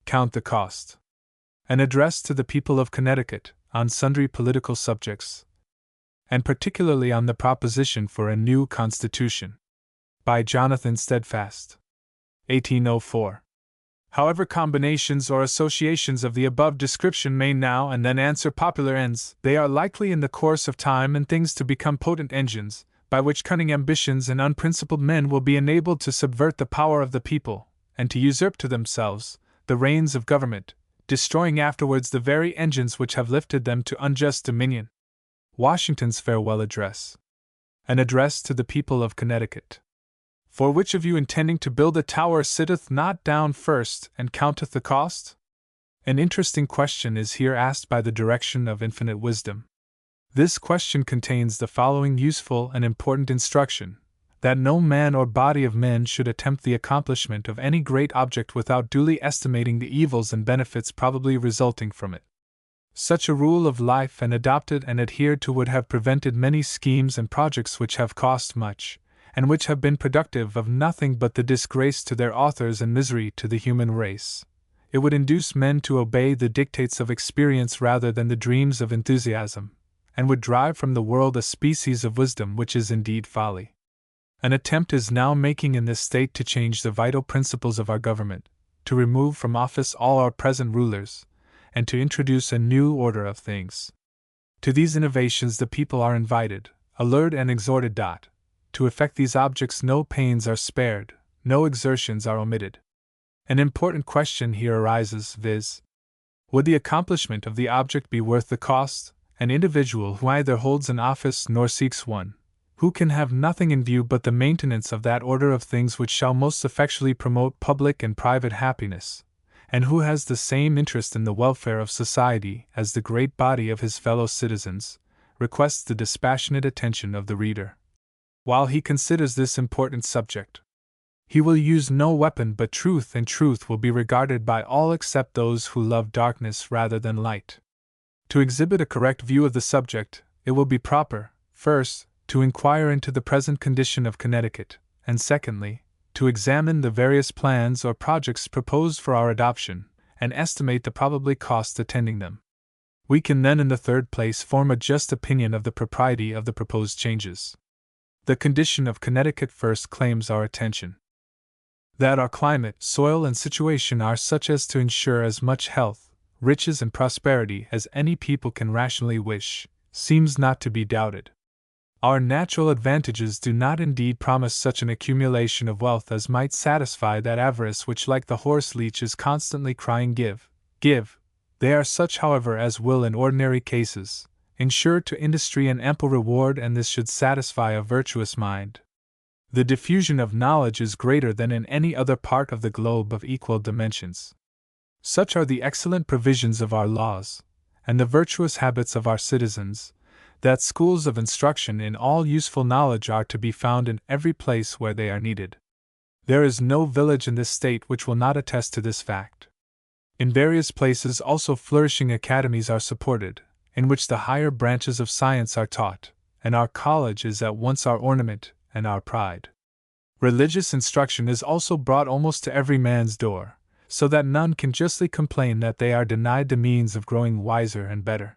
Count the cost. An address to the people of Connecticut on sundry political subjects, and particularly on the proposition for a new constitution. By Jonathan Steadfast. 1804. However combinations or associations of the above description may now and then answer popular ends, they are likely in the course of time and things to become potent engines, by which cunning ambitions and unprincipled men will be enabled to subvert the power of the people, and to usurp to themselves the reins of government, destroying afterwards the very engines which have lifted them to unjust dominion. Washington's Farewell Address. An address to the people of Connecticut. For which of you intending to build a tower sitteth not down first and counteth the cost? An interesting question is here asked by the direction of infinite wisdom. This question contains the following useful and important instruction: that no man or body of men should attempt the accomplishment of any great object without duly estimating the evils and benefits probably resulting from it. Such a rule of life and adopted and adhered to would have prevented many schemes and projects which have cost much, and which have been productive of nothing but the disgrace to their authors and misery to the human race. It would induce men to obey the dictates of experience rather than the dreams of enthusiasm, and would drive from the world a species of wisdom which is indeed folly. An attempt is now making in this state to change the vital principles of our government, to remove from office all our present rulers, and to introduce a new order of things. To these innovations the people are invited, allured and exhorted. To effect these objects no pains are spared, no exertions are omitted. An important question here arises, viz. Would the accomplishment of the object be worth the cost? An individual who neither holds an office nor seeks one, who can have nothing in view but the maintenance of that order of things which shall most effectually promote public and private happiness, and who has the same interest in the welfare of society as the great body of his fellow citizens, requests the dispassionate attention of the reader. While he considers this important subject, he will use no weapon but truth, and truth will be regarded by all except those who love darkness rather than light. To exhibit a correct view of the subject, it will be proper, first, to inquire into the present condition of Connecticut, and secondly, to examine the various plans or projects proposed for our adoption, and estimate the probable costs attending them. We can then, in the third place, form a just opinion of the propriety of the proposed changes. The condition of Connecticut first claims our attention. That our climate, soil, and situation are such as to ensure as much health, riches, and prosperity as any people can rationally wish, seems not to be doubted. Our natural advantages do not indeed promise such an accumulation of wealth as might satisfy that avarice which, like the horse leech, is constantly crying, "Give, give." They are such, however, as will, in ordinary cases, ensure to industry an ample reward, and this should satisfy a virtuous mind. The diffusion of knowledge is greater than in any other part of the globe of equal dimensions. Such are the excellent provisions of our laws, and the virtuous habits of our citizens, that schools of instruction in all useful knowledge are to be found in every place where they are needed. There is no village in this state which will not attest to this fact. In various places also flourishing academies are supported, in which the higher branches of science are taught, and our college is at once our ornament and our pride. Religious instruction is also brought almost to every man's door, so that none can justly complain that they are denied the means of growing wiser and better.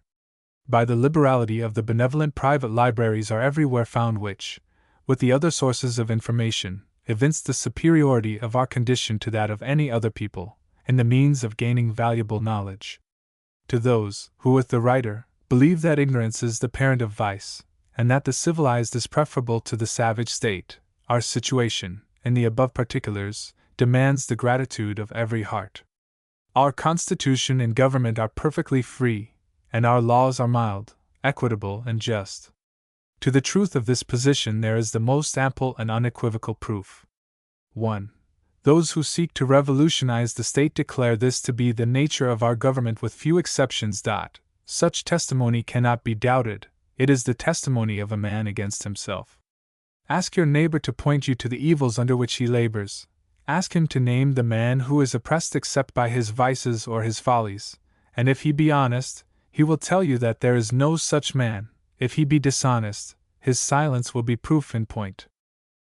By the liberality of the benevolent, private libraries are everywhere found which, with the other sources of information, evince the superiority of our condition to that of any other people, in the means of gaining valuable knowledge. To those who, with the writer, believe that ignorance is the parent of vice, and that the civilized is preferable to the savage state, our situation, in the above particulars, demands the gratitude of every heart. Our Constitution and government are perfectly free, and our laws are mild, equitable, and just. To the truth of this position there is the most ample and unequivocal proof. 1. Those who seek to revolutionize the state declare this to be the nature of our government with few exceptions. Such testimony cannot be doubted, it is the testimony of a man against himself. Ask your neighbor to point you to the evils under which he labors. Ask him to name the man who is oppressed except by his vices or his follies, and if he be honest, he will tell you that there is no such man. If he be dishonest, his silence will be proof in point.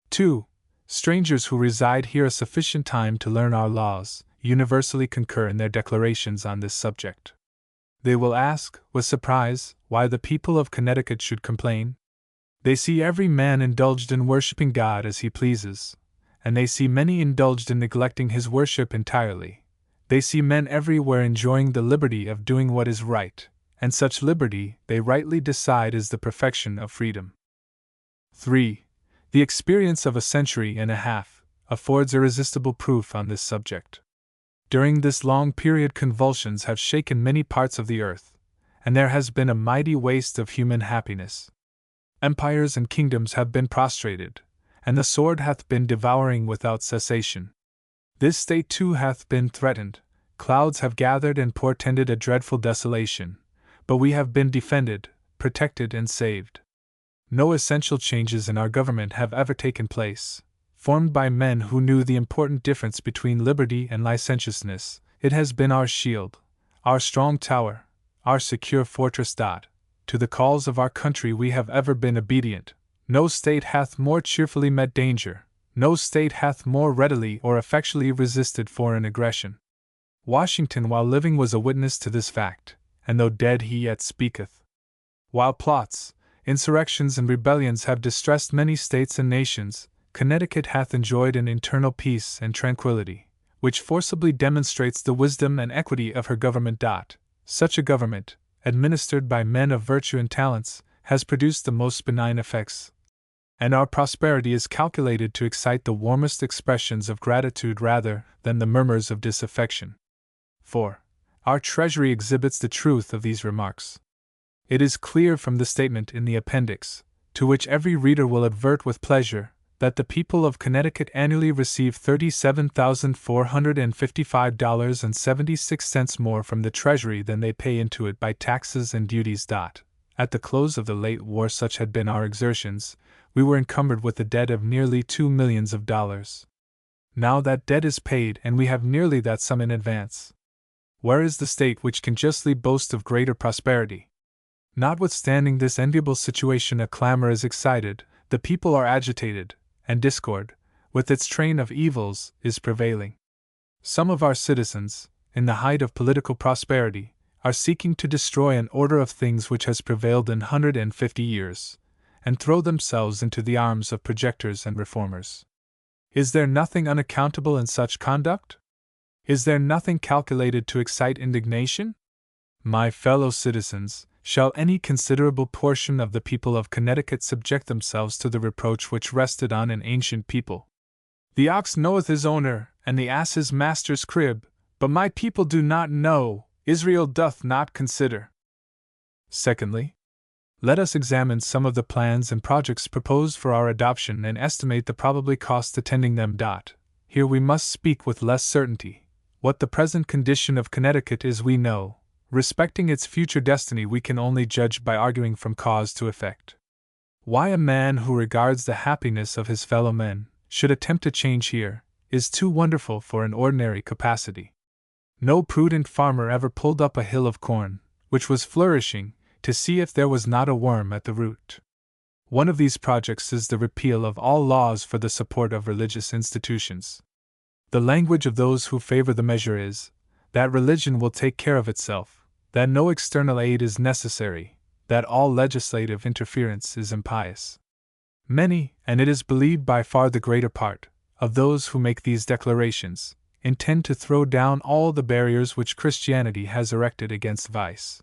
2. Strangers who reside here a sufficient time to learn our laws, universally concur in their declarations on this subject. They will ask, with surprise, why the people of Connecticut should complain. They see every man indulged in worshipping God as he pleases, and they see many indulged in neglecting his worship entirely. They see men everywhere enjoying the liberty of doing what is right, and such liberty, they rightly decide, is the perfection of freedom. 3. The experience of a century and a half affords irresistible proof on this subject. During this long period, convulsions have shaken many parts of the earth, and there has been a mighty waste of human happiness. Empires and kingdoms have been prostrated, and the sword hath been devouring without cessation. This state too hath been threatened, clouds have gathered and portended a dreadful desolation, but we have been defended, protected, and saved. No essential changes in our government have ever taken place. Formed by men who knew the important difference between liberty and licentiousness, it has been our shield, our strong tower, our secure fortress. To the calls of our country we have ever been obedient. No state hath more cheerfully met danger, no state hath more readily or effectually resisted foreign aggression. Washington while living was a witness to this fact, and though dead he yet speaketh. While plots, insurrections, and rebellions have distressed many states and nations, Connecticut hath enjoyed an internal peace and tranquility, which forcibly demonstrates the wisdom and equity of her government. Such a government, administered by men of virtue and talents, has produced the most benign effects, and our prosperity is calculated to excite the warmest expressions of gratitude rather than the murmurs of disaffection. 4. Our Treasury exhibits the truth of these remarks. It is clear from the statement in the appendix, to which every reader will advert with pleasure, that the people of Connecticut annually receive $37,455.76 more from the Treasury than they pay into it by taxes and duties. At the close of the late war, such had been our exertions, we were encumbered with a debt of nearly $2 millions. Now that debt is paid, and we have nearly that sum in advance. Where is the state which can justly boast of greater prosperity? Notwithstanding this enviable situation, a clamor is excited, the people are agitated, and discord, with its train of evils, is prevailing. Some of our citizens, in the height of political prosperity, are seeking to destroy an order of things which has prevailed in 150 years, and throw themselves into the arms of projectors and reformers. Is there nothing unaccountable in such conduct? Is there nothing calculated to excite indignation? My fellow citizens, shall any considerable portion of the people of Connecticut subject themselves to the reproach which rested on an ancient people? The ox knoweth his owner, and the ass his master's crib, but my people do not know, Israel doth not consider. Secondly, let us examine some of the plans and projects proposed for our adoption and estimate the probable costs attending them. Here we must speak with less certainty. What the present condition of Connecticut is we know. Respecting its future destiny we can only judge by arguing from cause to effect. Why a man who regards the happiness of his fellow men should attempt a change here is too wonderful for an ordinary capacity. No prudent farmer ever pulled up a hill of corn, which was flourishing, to see if there was not a worm at the root. One of these projects is the repeal of all laws for the support of religious institutions. The language of those who favor the measure is, that religion will take care of itself, that no external aid is necessary, that all legislative interference is impious. Many, and it is believed by far the greater part, of those who make these declarations, intend to throw down all the barriers which Christianity has erected against vice.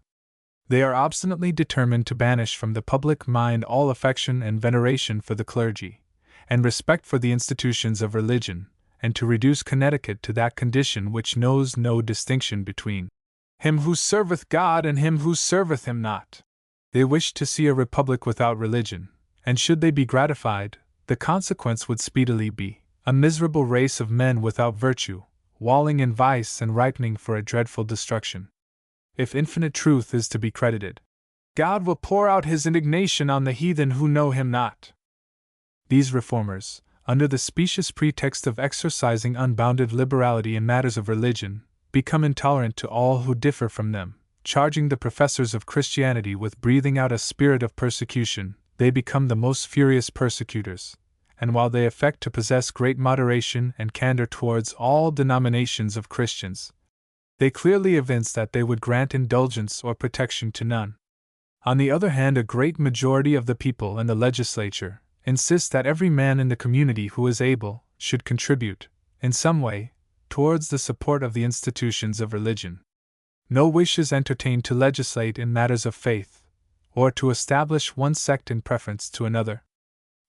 They are obstinately determined to banish from the public mind all affection and veneration for the clergy, and respect for the institutions of religion, and to reduce Connecticut to that condition which knows no distinction between him who serveth God and him who serveth him not. They wish to see a republic without religion, and should they be gratified, the consequence would speedily be a miserable race of men without virtue, walling in vice and ripening for a dreadful destruction. If infinite truth is to be credited, God will pour out his indignation on the heathen who know him not. These reformers, under the specious pretext of exercising unbounded liberality in matters of religion, become intolerant to all who differ from them, charging the professors of Christianity with breathing out a spirit of persecution. They become the most furious persecutors, and while they affect to possess great moderation and candor towards all denominations of Christians, they clearly evince that they would grant indulgence or protection to none. On the other hand, a great majority of the people and the legislature insist that every man in the community who is able should contribute, in some way, towards the support of the institutions of religion. No wish is entertained to legislate in matters of faith, or to establish one sect in preference to another.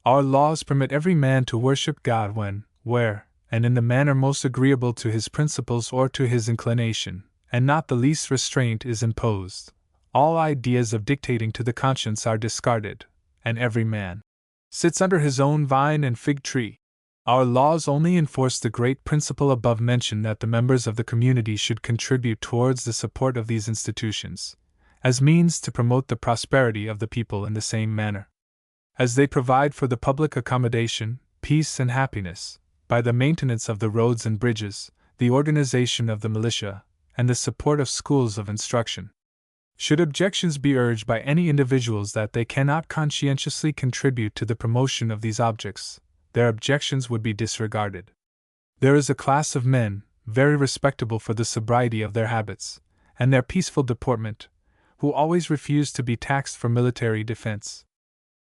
Our laws permit every man to worship God when, where, and in the manner most agreeable to his principles or to his inclination, and not the least restraint is imposed. All ideas of dictating to the conscience are discarded, and every man sits under his own vine and fig tree. Our laws only enforce the great principle above mentioned that the members of the community should contribute towards the support of these institutions, as means to promote the prosperity of the people in the same manner as they provide for the public accommodation, peace, and happiness, by the maintenance of the roads and bridges, the organization of the militia, and the support of schools of instruction. Should objections be urged by any individuals that they cannot conscientiously contribute to the promotion of these objects, their objections would be disregarded. There is a class of men, very respectable for the sobriety of their habits, and their peaceful deportment, who always refuse to be taxed for military defense.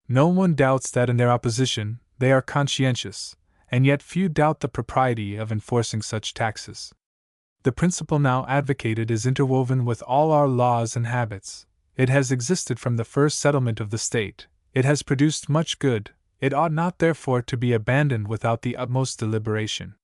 No one doubts that in their opposition they are conscientious, and yet few doubt the propriety of enforcing such taxes. The principle now advocated is interwoven with all our laws and habits. It has existed from the first settlement of the state. It has produced much good. It ought not therefore to be abandoned without the utmost deliberation.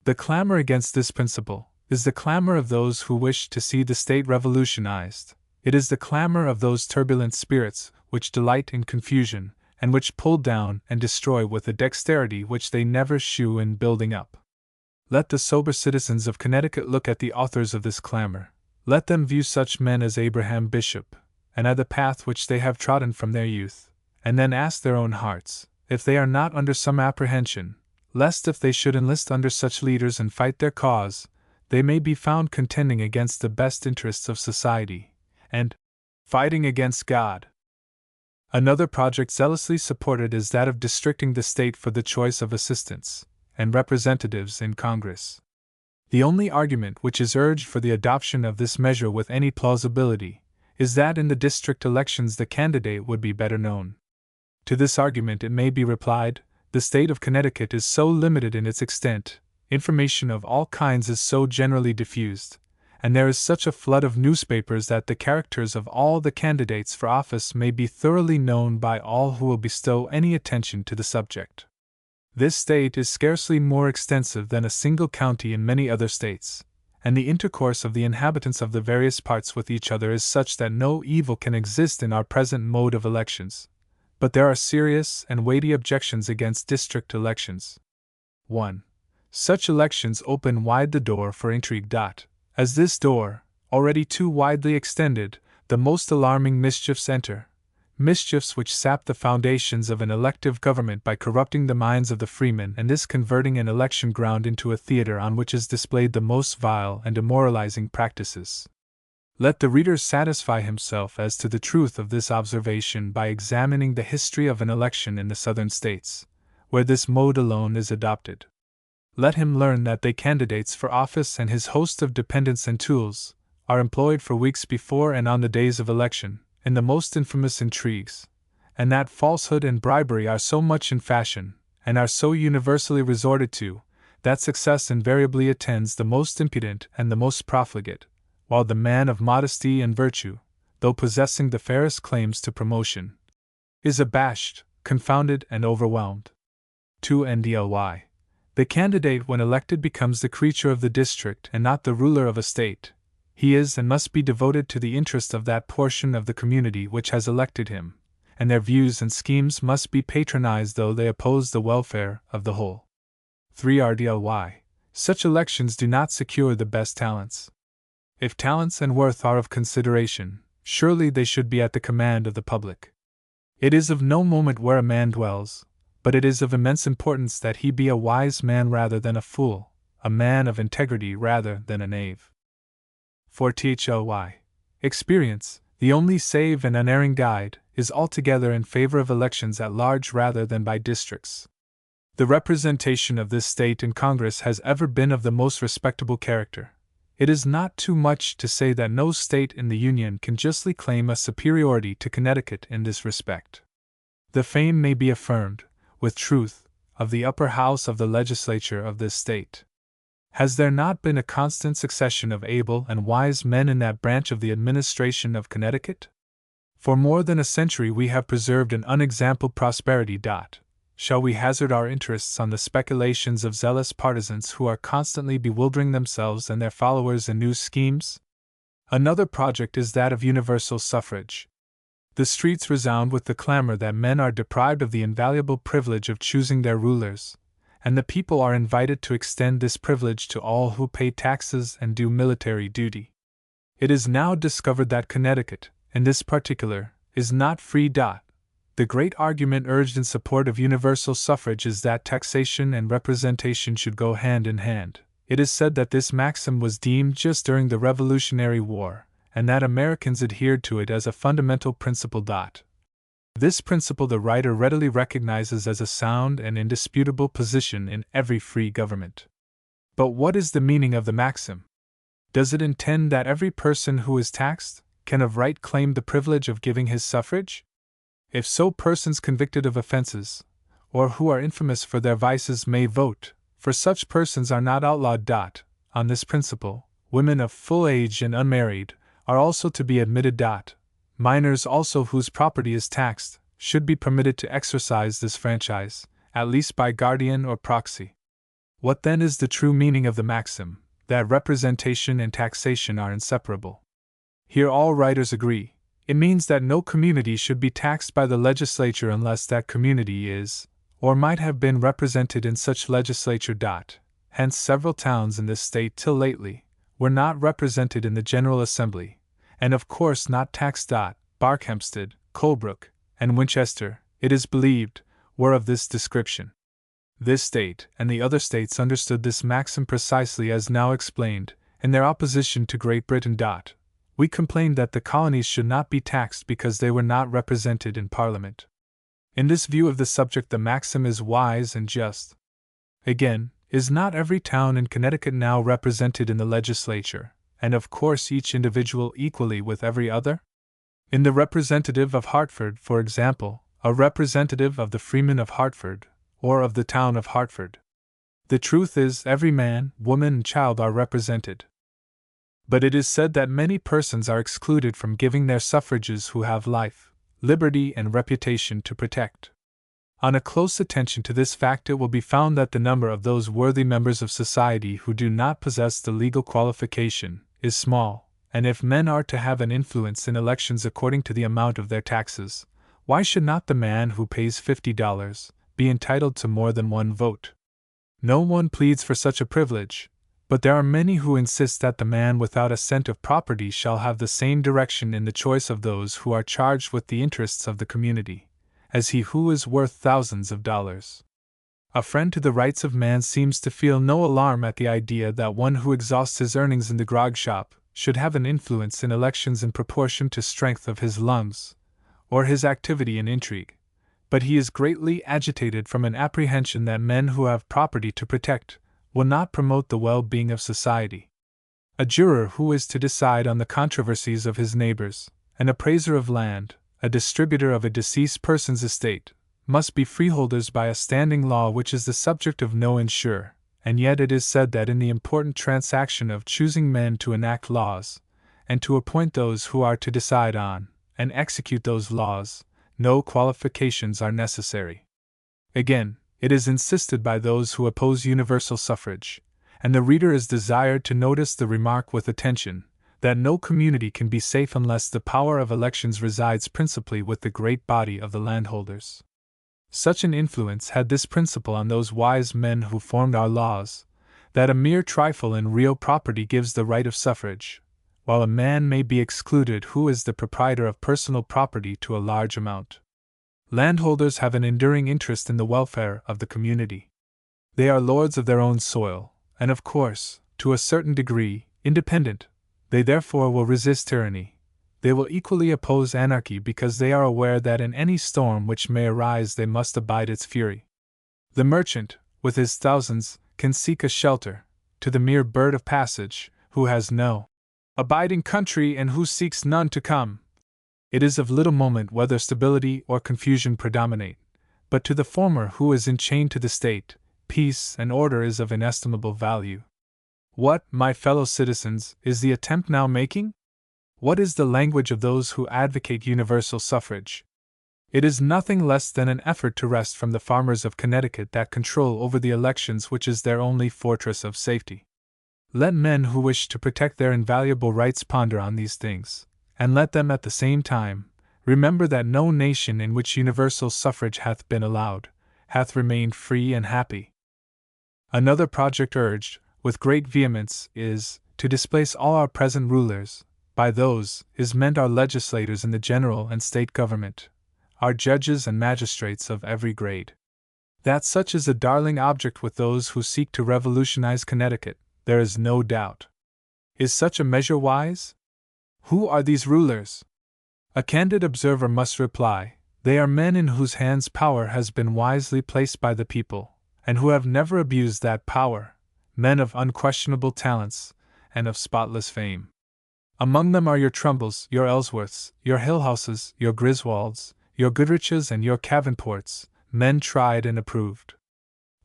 The clamor against this principle is the clamor of those who wish to see the state revolutionized. It is the clamor of those turbulent spirits which delight in confusion, and which pull down and destroy with a dexterity which they never shew in building up. Let the sober citizens of Connecticut look at the authors of this clamor. Let them view such men as Abraham Bishop, and at the path which they have trodden from their youth, and then ask their own hearts, if they are not under some apprehension, lest if they should enlist under such leaders and fight their cause, they may be found contending against the best interests of society, and fighting against God. Another project zealously supported is that of districting the state for the choice of assistants and representatives in Congress. The only argument which is urged for the adoption of this measure with any plausibility is that in the district elections the candidate would be better known. To this argument it may be replied, the state of Connecticut is so limited in its extent, information of all kinds is so generally diffused, and there is such a flood of newspapers that the characters of all the candidates for office may be thoroughly known by all who will bestow any attention to the subject. This state is scarcely more extensive than a single county in many other states, and the intercourse of the inhabitants of the various parts with each other is such that no evil can exist in our present mode of elections. But there are serious and weighty objections against district elections. 1. Such elections open wide the door for intrigue. As this door, already too widely extended, the most alarming mischiefs enter, mischiefs which sap the foundations of an elective government by corrupting the minds of the freemen and thus converting an election ground into a theater on which is displayed the most vile and demoralizing practices. Let the reader satisfy himself as to the truth of this observation by examining the history of an election in the southern states, where this mode alone is adopted. Let him learn that the candidates for office and his host of dependents and tools are employed for weeks before and on the days of election in the most infamous intrigues, and that falsehood and bribery are so much in fashion, and are so universally resorted to, that success invariably attends the most impudent and the most profligate, while the man of modesty and virtue, though possessing the fairest claims to promotion, is abashed, confounded, and overwhelmed. 2 NDLY. The candidate when elected becomes the creature of the district and not the ruler of a state. He is and must be devoted to the interest of that portion of the community which has elected him, and their views and schemes must be patronized though they oppose the welfare of the whole. 3 RDLY. Such elections do not secure the best talents. If talents and worth are of consideration, surely they should be at the command of the public. It is of no moment where a man dwells, but it is of immense importance that he be a wise man rather than a fool, a man of integrity rather than a knave. 4 THLY. Experience, the only safe and unerring guide, is altogether in favor of elections at large rather than by districts. The representation of this state in Congress has ever been of the most respectable character. It is not too much to say that no state in the Union can justly claim a superiority to Connecticut in this respect. The fame may be affirmed, with truth, of the upper house of the legislature of this state. Has there not been a constant succession of able and wise men in that branch of the administration of Connecticut? For more than a century we have preserved an unexampled prosperity. Shall we hazard our interests on the speculations of zealous partisans who are constantly bewildering themselves and their followers in new schemes? Another project is that of universal suffrage. The streets resound with the clamor that men are deprived of the invaluable privilege of choosing their rulers, and the people are invited to extend this privilege to all who pay taxes and do military duty. It is now discovered that Connecticut, in this particular, is not free. The great argument urged in support of universal suffrage is that taxation and representation should go hand in hand. It is said that this maxim was deemed just during the Revolutionary War, and that Americans adhered to it as a fundamental principle. This principle the writer readily recognizes as a sound and indisputable position in every free government. But what is the meaning of the maxim? Does it intend that every person who is taxed can of right claim the privilege of giving his suffrage? If so, persons convicted of offenses, or who are infamous for their vices, may vote, for such persons are not outlawed. On this principle, women of full age and unmarried are also to be admitted. Minors also whose property is taxed should be permitted to exercise this franchise, at least by guardian or proxy. What then is the true meaning of the maxim, that representation and taxation are inseparable? Here all writers agree. It means that no community should be taxed by the legislature unless that community is, or might have been represented in such legislature. Hence several towns in this state till lately were not represented in the General Assembly, and of course not taxed. Barkhamsted, Colebrook, and Winchester, it is believed, were of this description. This state and the other states understood this maxim precisely as now explained, in their opposition to Great Britain. We complained that the colonies should not be taxed because they were not represented in Parliament. In this view of the subject, the maxim is wise and just. Again, is not every town in Connecticut now represented in the legislature, and of course each individual equally with every other? In the representative of Hartford, for example, a representative of the freemen of Hartford, or of the town of Hartford. The truth is, every man, woman, and child are represented. But it is said that many persons are excluded from giving their suffrages who have life, liberty, and reputation to protect. On a close attention to this fact, it will be found that the number of those worthy members of society who do not possess the legal qualification is small, and if men are to have an influence in elections according to the amount of their taxes, why should not the man who pays $50 be entitled to more than one vote? No one pleads for such a privilege, but there are many who insist that the man without a cent of property shall have the same direction in the choice of those who are charged with the interests of the community, as he who is worth thousands of dollars. A friend to the rights of man seems to feel no alarm at the idea that one who exhausts his earnings in the grog shop should have an influence in elections in proportion to strength of his lungs, or his activity in intrigue, but he is greatly agitated from an apprehension that men who have property to protect will not promote the well-being of society. A juror who is to decide on the controversies of his neighbors, an appraiser of land, a distributor of a deceased person's estate, must be freeholders by a standing law which is the subject of no insurer, and yet it is said that in the important transaction of choosing men to enact laws, and to appoint those who are to decide on and execute those laws, no qualifications are necessary. Again, it is insisted by those who oppose universal suffrage, and the reader is desired to notice the remark with attention, that no community can be safe unless the power of elections resides principally with the great body of the landholders. Such an influence had this principle on those wise men who formed our laws, that a mere trifle in real property gives the right of suffrage, while a man may be excluded who is the proprietor of personal property to a large amount. Landholders have an enduring interest in the welfare of the community. They are lords of their own soil, and of course, to a certain degree, independent. They therefore will resist tyranny. They will equally oppose anarchy because they are aware that in any storm which may arise they must abide its fury. The merchant, with his thousands, can seek a shelter, to the mere bird of passage, who has no abiding country and who seeks none to come. It is of little moment whether stability or confusion predominate, but to the former who is enchained to the state, peace and order is of inestimable value. What, my fellow citizens, is the attempt now making? What is the language of those who advocate universal suffrage? It is nothing less than an effort to wrest from the farmers of Connecticut that control over the elections which is their only fortress of safety. Let men who wish to protect their invaluable rights ponder on these things, and let them at the same time remember that no nation in which universal suffrage hath been allowed hath remained free and happy. Another project urged, with great vehemence, is to displace all our present rulers. By those is meant our legislators in the general and state government, our judges and magistrates of every grade. That such is a darling object with those who seek to revolutionize Connecticut, there is no doubt. Is such a measure wise? Who are these rulers? A candid observer must reply, they are men in whose hands power has been wisely placed by the people, and who have never abused that power, men of unquestionable talents, and of spotless fame. Among them are your Trumbulls, your Ellsworths, your Hillhouses, your Griswolds, your Goodriches and your Cavenports, men tried and approved.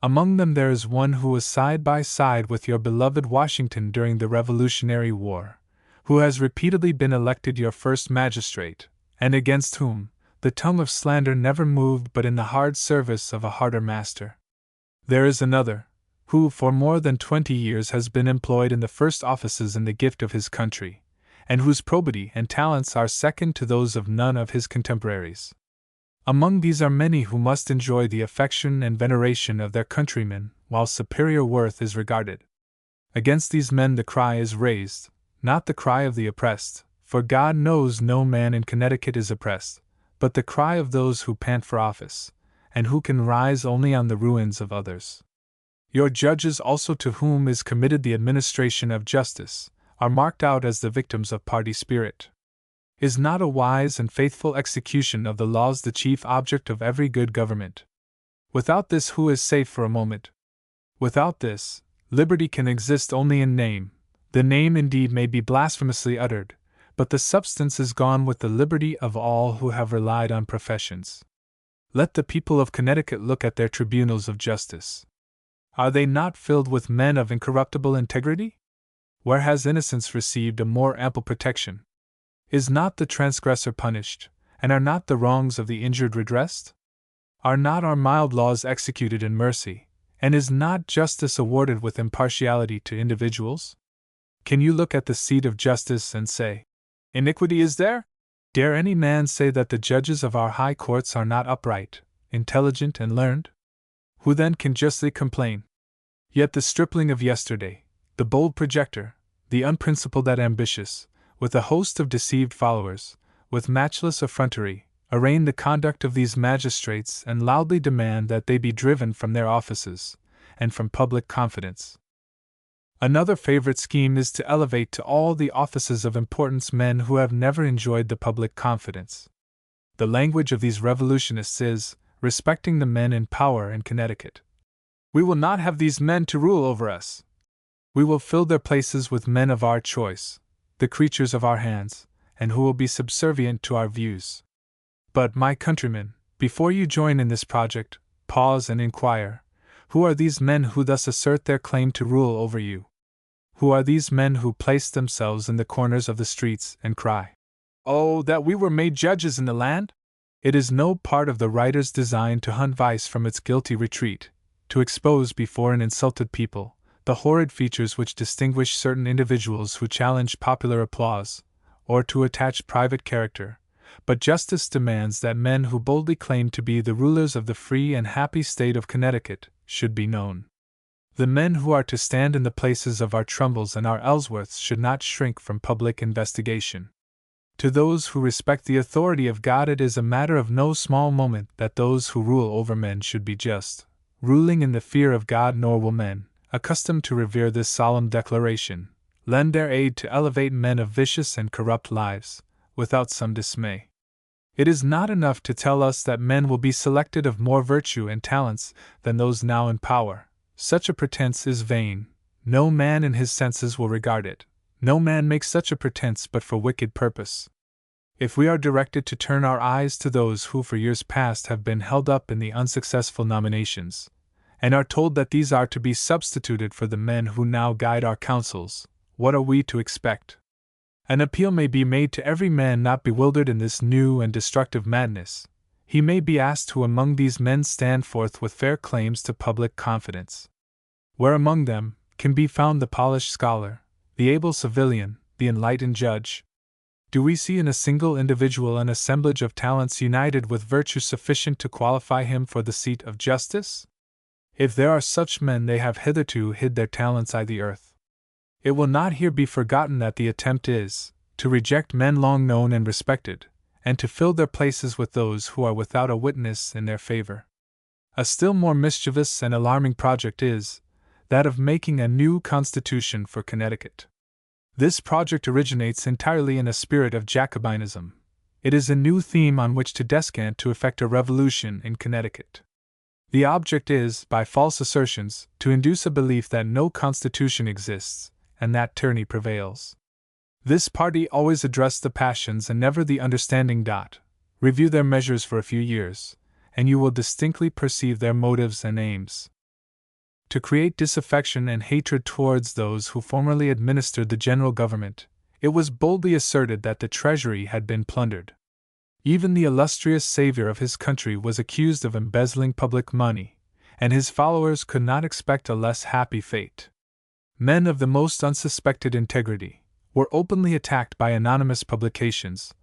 Among them there is one who was side by side with your beloved Washington during the Revolutionary War, who has repeatedly been elected your first magistrate, and against whom the tongue of slander never moved but in the hard service of a harder master. There is another, who for more than 20 years has been employed in the first offices in the gift of his country, and whose probity and talents are second to those of none of his contemporaries. Among these are many who must enjoy the affection and veneration of their countrymen, while superior worth is regarded. Against these men the cry is raised, not the cry of the oppressed, for God knows no man in Connecticut is oppressed, but the cry of those who pant for office, and who can rise only on the ruins of others. Your judges also, to whom is committed the administration of justice, are marked out as the victims of party spirit. Is not a wise and faithful execution of the laws the chief object of every good government? Without this, who is safe for a moment? Without this, liberty can exist only in name. The name indeed may be blasphemously uttered, but the substance is gone with the liberty of all who have relied on professions. Let the people of Connecticut look at their tribunals of justice. Are they not filled with men of incorruptible integrity? Where has innocence received a more ample protection? Is not the transgressor punished, and are not the wrongs of the injured redressed? Are not our mild laws executed in mercy, and is not justice awarded with impartiality to individuals? Can you look at the seat of justice and say, iniquity is there? Dare any man say that the judges of our high courts are not upright, intelligent, and learned? Who then can justly complain? Yet the stripling of yesterday, the bold projector, the unprincipled and ambitious, with a host of deceived followers, with matchless effrontery, arraign the conduct of these magistrates and loudly demand that they be driven from their offices, and from public confidence. Another favorite scheme is to elevate to all the offices of importance men who have never enjoyed the public confidence. The language of these revolutionists is, respecting the men in power in Connecticut, we will not have these men to rule over us. We will fill their places with men of our choice, the creatures of our hands, and who will be subservient to our views. But, my countrymen, before you join in this project, pause and inquire, who are these men who thus assert their claim to rule over you? Who are these men who place themselves in the corners of the streets and cry, "Oh, that we were made judges in the land"? It is no part of the writer's design to hunt vice from its guilty retreat, to expose before an insulted people the horrid features which distinguish certain individuals who challenge popular applause, or to attach private character, but justice demands that men who boldly claim to be the rulers of the free and happy state of Connecticut should be known. The men who are to stand in the places of our Trumbulls and our Ellsworths should not shrink from public investigation. To those who respect the authority of God, it is a matter of no small moment that those who rule over men should be just, ruling in the fear of God, nor will men, accustomed to revere this solemn declaration, lend their aid to elevate men of vicious and corrupt lives, without some dismay. It is not enough to tell us that men will be selected of more virtue and talents than those now in power. Such a pretense is vain. No man in his senses will regard it. No man makes such a pretense but for wicked purpose. If we are directed to turn our eyes to those who for years past have been held up in the unsuccessful nominations, and are told that these are to be substituted for the men who now guide our councils, what are we to expect? An appeal may be made to every man not bewildered in this new and destructive madness. He may be asked who among these men stand forth with fair claims to public confidence. Where among them can be found the polished scholar, the able civilian, the enlightened judge? Do we see in a single individual an assemblage of talents united with virtue sufficient to qualify him for the seat of justice? If there are such men, they have hitherto hid their talents i' the earth. It will not here be forgotten that the attempt is to reject men long known and respected, and to fill their places with those who are without a witness in their favor. A still more mischievous and alarming project is that of making a new constitution for Connecticut. This project originates entirely in a spirit of Jacobinism. It is a new theme on which to descant to effect a revolution in Connecticut. The object is, by false assertions, to induce a belief that no constitution exists, and that tyranny prevails. This party always address the passions and never the understanding. Review their measures for a few years, and you will distinctly perceive their motives and aims. To create disaffection and hatred towards those who formerly administered the general government, it was boldly asserted that the treasury had been plundered. Even the illustrious savior of his country was accused of embezzling public money, and his followers could not expect a less happy fate. Men of the most unsuspected integrity were openly attacked by anonymous publications,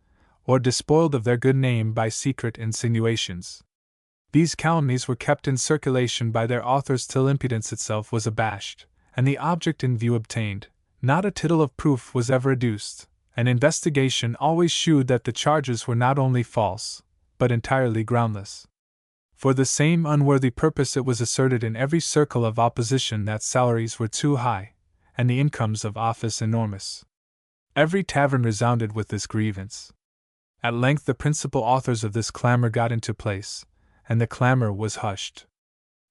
or despoiled of their good name by secret insinuations. These calumnies were kept in circulation by their authors till impudence itself was abashed, and the object in view obtained. Not a tittle of proof was ever adduced. An investigation always shewed that the charges were not only false, but entirely groundless. For the same unworthy purpose it was asserted in every circle of opposition that salaries were too high, and the incomes of office enormous. Every tavern resounded with this grievance. At length the principal authors of this clamor got into place, and the clamor was hushed.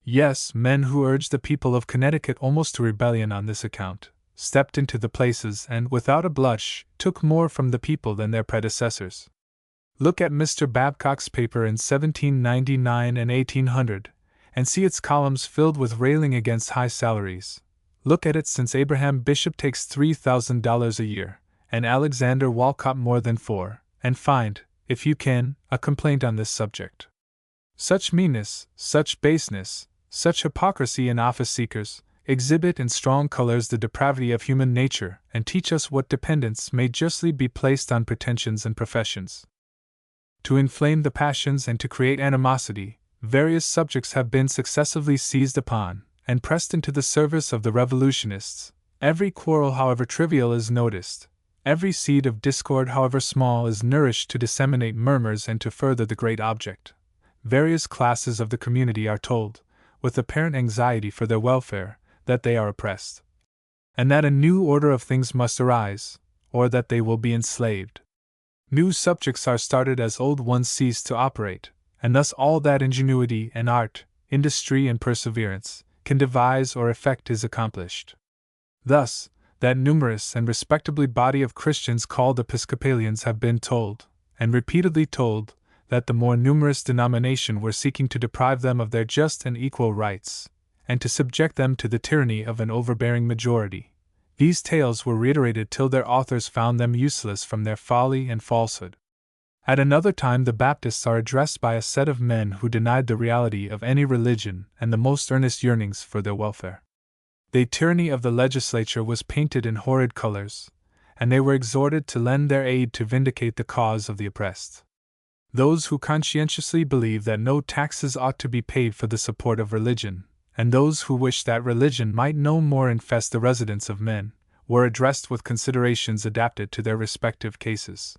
Yes, men who urged the people of Connecticut almost to rebellion on this account, stepped into the places and, without a blush, took more from the people than their predecessors. Look at Mr. Babcock's paper in 1799 and 1800, and see its columns filled with railing against high salaries. Look at it since Abraham Bishop takes $3,000 a year, and Alexander Walcott more than $4,000, and find, if you can, a complaint on this subject. Such meanness, such baseness, such hypocrisy in office seekers, exhibit in strong colors the depravity of human nature, and teach us what dependence may justly be placed on pretensions and professions. To inflame the passions and to create animosity, various subjects have been successively seized upon, and pressed into the service of the revolutionists. Every quarrel, however trivial, is noticed. Every seed of discord, however small, is nourished to disseminate murmurs and to further the great object. Various classes of the community are told, with apparent anxiety for their welfare, that they are oppressed, and that a new order of things must arise, or that they will be enslaved. New subjects are started as old ones cease to operate, and thus all that ingenuity and art, industry and perseverance, can devise or effect is accomplished. Thus, that numerous and respectably body of Christians called Episcopalians have been told, and repeatedly told, that the more numerous denomination were seeking to deprive them of their just and equal rights, and to subject them to the tyranny of an overbearing majority. These tales were reiterated till their authors found them useless from their folly and falsehood. At another time the Baptists are addressed by a set of men who denied the reality of any religion and the most earnest yearnings for their welfare. The tyranny of the legislature was painted in horrid colors, and they were exhorted to lend their aid to vindicate the cause of the oppressed. Those who conscientiously believe that no taxes ought to be paid for the support of religion, and those who wish that religion might no more infest the residence of men, were addressed with considerations adapted to their respective cases.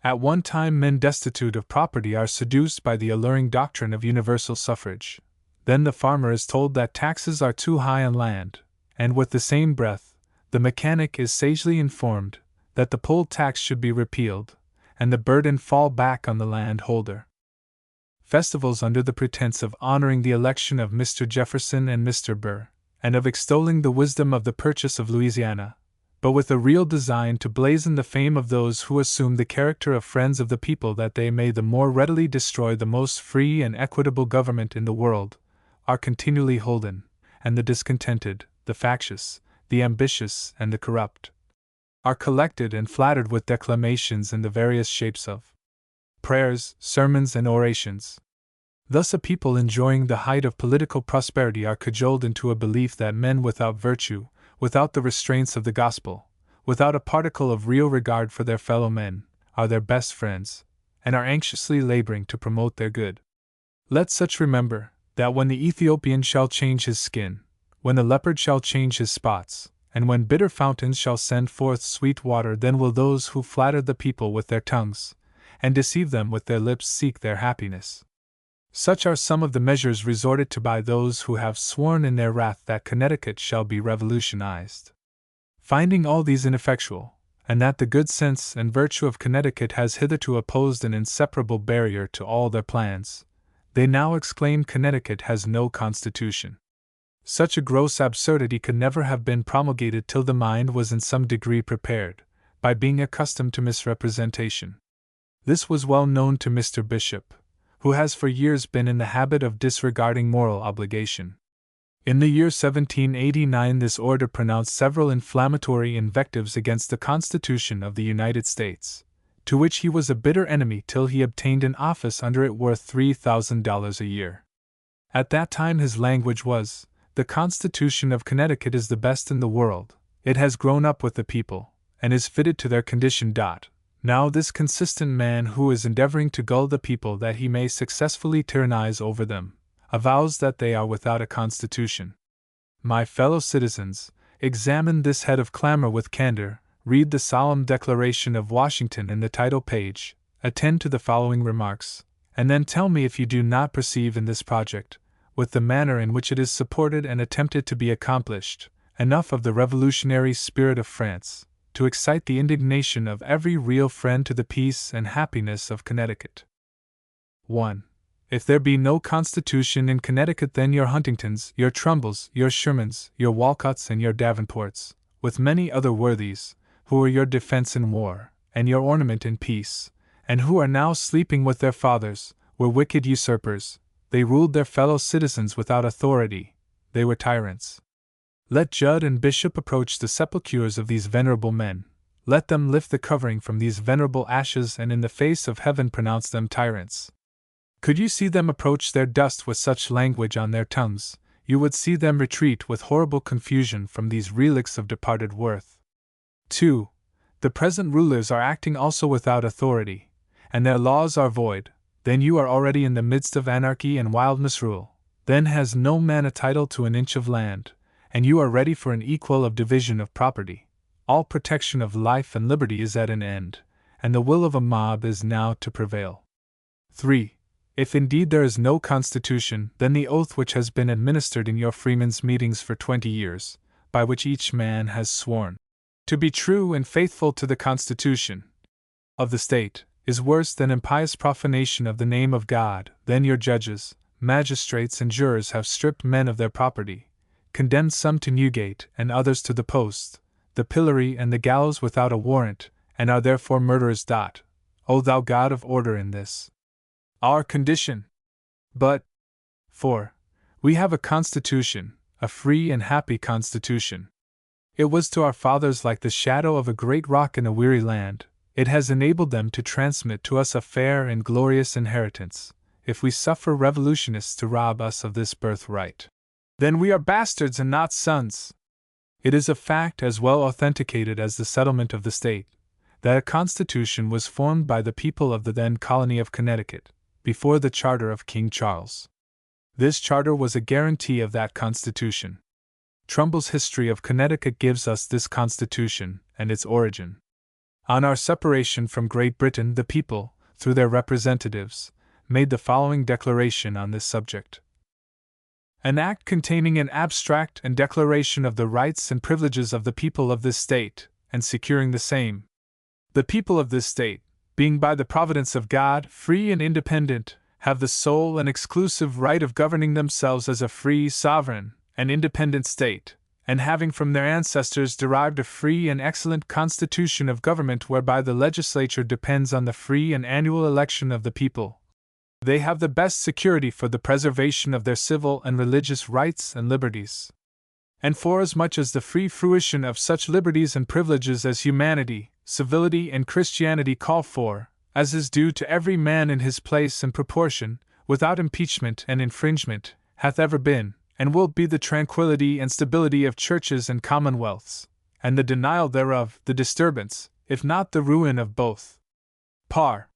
At one time men destitute of property are seduced by the alluring doctrine of universal suffrage. Then the farmer is told that taxes are too high on land, and with the same breath, the mechanic is sagely informed that the poll tax should be repealed, and the burden fall back on the landholder. Festivals under the pretense of honoring the election of Mr. Jefferson and Mr. Burr, and of extolling the wisdom of the purchase of Louisiana, but with a real design to blazon the fame of those who assume the character of friends of the people that they may the more readily destroy the most free and equitable government in the world, are continually holden, and the discontented, the factious, the ambitious, and the corrupt are collected and flattered with declamations in the various shapes of prayers, sermons, and orations. Thus a people enjoying the height of political prosperity are cajoled into a belief that men without virtue, without the restraints of the gospel, without a particle of real regard for their fellow men, are their best friends, and are anxiously laboring to promote their good. Let such remember that when the Ethiopian shall change his skin, when the leopard shall change his spots, and when bitter fountains shall send forth sweet water, then will those who flatter the people with their tongues, and deceive them with their lips, seek their happiness. Such are some of the measures resorted to by those who have sworn in their wrath that Connecticut shall be revolutionized. Finding all these ineffectual, and that the good sense and virtue of Connecticut has hitherto opposed an inseparable barrier to all their plans, they now exclaim Connecticut has no constitution. Such a gross absurdity could never have been promulgated till the mind was in some degree prepared, by being accustomed to misrepresentation. This was well known to Mr. Bishop, who has for years been in the habit of disregarding moral obligation. In the year 1789 this orator pronounced several inflammatory invectives against the Constitution of the United States, to which he was a bitter enemy till he obtained an office under it worth $3,000 a year. At that time his language was, "The Constitution of Connecticut is the best in the world, it has grown up with the people, and is fitted to their condition." Now this consistent man, who is endeavoring to gull the people that he may successfully tyrannize over them, avows that they are without a constitution. My fellow citizens, examine this head of clamor with candor, read the solemn declaration of Washington in the title page, attend to the following remarks, and then tell me if you do not perceive in this project, with the manner in which it is supported and attempted to be accomplished, enough of the revolutionary spirit of France to excite the indignation of every real friend to the peace and happiness of Connecticut. 1. If there be no constitution in Connecticut, then your Huntingtons, your Trumbulls, your Shermans, your Walcotts, and your Davenports, with many other worthies, who were your defense in war, and your ornament in peace, and who are now sleeping with their fathers, were wicked usurpers. They ruled their fellow citizens without authority, they were tyrants. Let Judd and Bishop approach the sepulchres of these venerable men, let them lift the covering from these venerable ashes, and in the face of heaven pronounce them tyrants. Could you see them approach their dust with such language on their tongues, you would see them retreat with horrible confusion from these relics of departed worth. 2. The present rulers are acting also without authority, and their laws are void. Then you are already in the midst of anarchy and wild misrule. Then has no man a title to an inch of land, and you are ready for an equal of division of property. All protection of life and liberty is at an end, and the will of a mob is now to prevail. 3. If indeed there is no constitution, then the oath which has been administered in your freemen's meetings for 20 years, by which each man has sworn to be true and faithful to the Constitution of the state, is worse than impious profanation of the name of God. Then your judges, magistrates, and jurors have stripped men of their property, condemned some to Newgate and others to the post, the pillory, and the gallows without a warrant, and are therefore murderers. O thou God of order in this our condition! But 4. We have a constitution, a free and happy constitution. It was to our fathers like the shadow of a great rock in a weary land. It has enabled them to transmit to us a fair and glorious inheritance. If we suffer revolutionists to rob us of this birthright, then we are bastards and not sons. It is a fact as well authenticated as the settlement of the state, that a constitution was formed by the people of the then colony of Connecticut, before the charter of King Charles. This charter was a guarantee of that constitution. Trumbull's History of Connecticut gives us this constitution and its origin. On our separation from Great Britain, the people, through their representatives, made the following declaration on this subject. An act containing an abstract and declaration of the rights and privileges of the people of this state, and securing the same. The people of this state, being by the providence of God free and independent, have the sole and exclusive right of governing themselves as a free, sovereign, and independent state, and having from their ancestors derived a free and excellent constitution of government whereby the legislature depends on the free and annual election of the people, they have the best security for the preservation of their civil and religious rights and liberties. And forasmuch as the free fruition of such liberties and privileges as humanity, civility, and Christianity call for, as is due to every man in his place and proportion, without impeachment and infringement, hath ever been, and will be the tranquillity and stability of churches and commonwealths, and the denial thereof, the disturbance, if not the ruin of both. Par.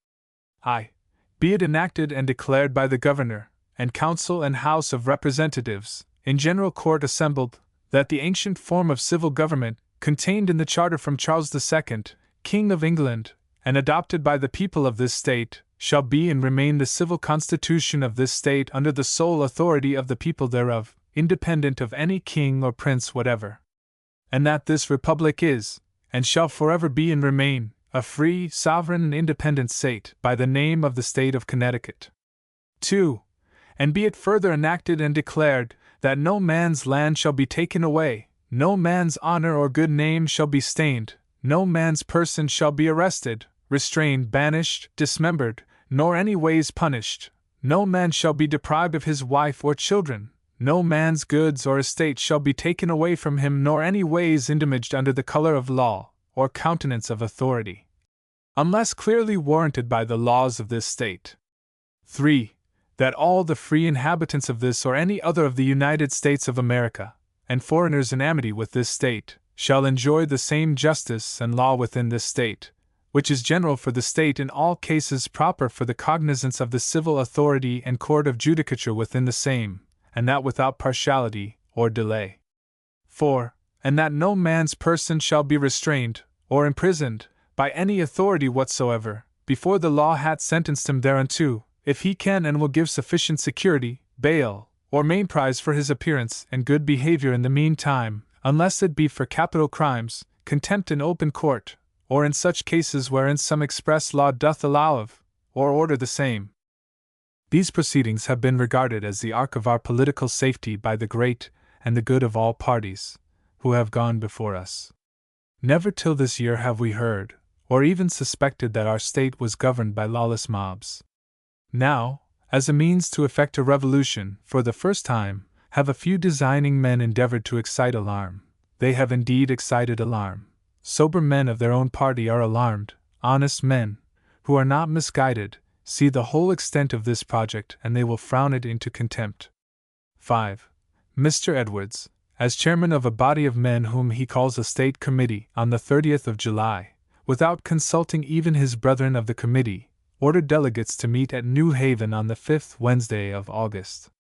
I. Be it enacted and declared by the Governor, and Council and House of Representatives, in General Court assembled, that the ancient form of civil government, contained in the Charter from Charles II, King of England, and adopted by the people of this state, shall be and remain the civil constitution of this state under the sole authority of the people thereof, independent of any king or prince whatever. And that this republic is, and shall forever be and remain, a free, sovereign, and independent state, by the name of the state of Connecticut. 2. And be it further enacted and declared, that no man's land shall be taken away, no man's honor or good name shall be stained, no man's person shall be arrested, restrained, banished, dismembered, nor any ways punished, no man shall be deprived of his wife or children, no man's goods or estate shall be taken away from him, nor any ways indemnized under the color of law, or countenance of authority, unless clearly warranted by the laws of this state. 3. That all the free inhabitants of this or any other of the United States of America, and foreigners in amity with this state, shall enjoy the same justice and law within this state, which is general for the state in all cases proper for the cognizance of the civil authority and court of judicature within the same, and that without partiality or delay. 4. And that no man's person shall be restrained, or imprisoned, by any authority whatsoever, before the law hath sentenced him thereunto, if he can and will give sufficient security, bail, or main prize for his appearance and good behavior in the meantime, unless it be for capital crimes, contempt in open court, or in such cases wherein some express law doth allow of, or order the same. These proceedings have been regarded as the ark of our political safety by the great and the good of all parties, who have gone before us. Never till this year have we heard, or even suspected that our state was governed by lawless mobs. Now, as a means to effect a revolution, for the first time, have a few designing men endeavored to excite alarm. They have indeed excited alarm. Sober men of their own party are alarmed, honest men, who are not misguided, see the whole extent of this project and they will frown it into contempt. 5. Mr. Edwards, as chairman of a body of men whom he calls a State Committee, on the 30th of July, without consulting even his brethren of the committee, ordered delegates to meet at New Haven on the 5th Wednesday of August.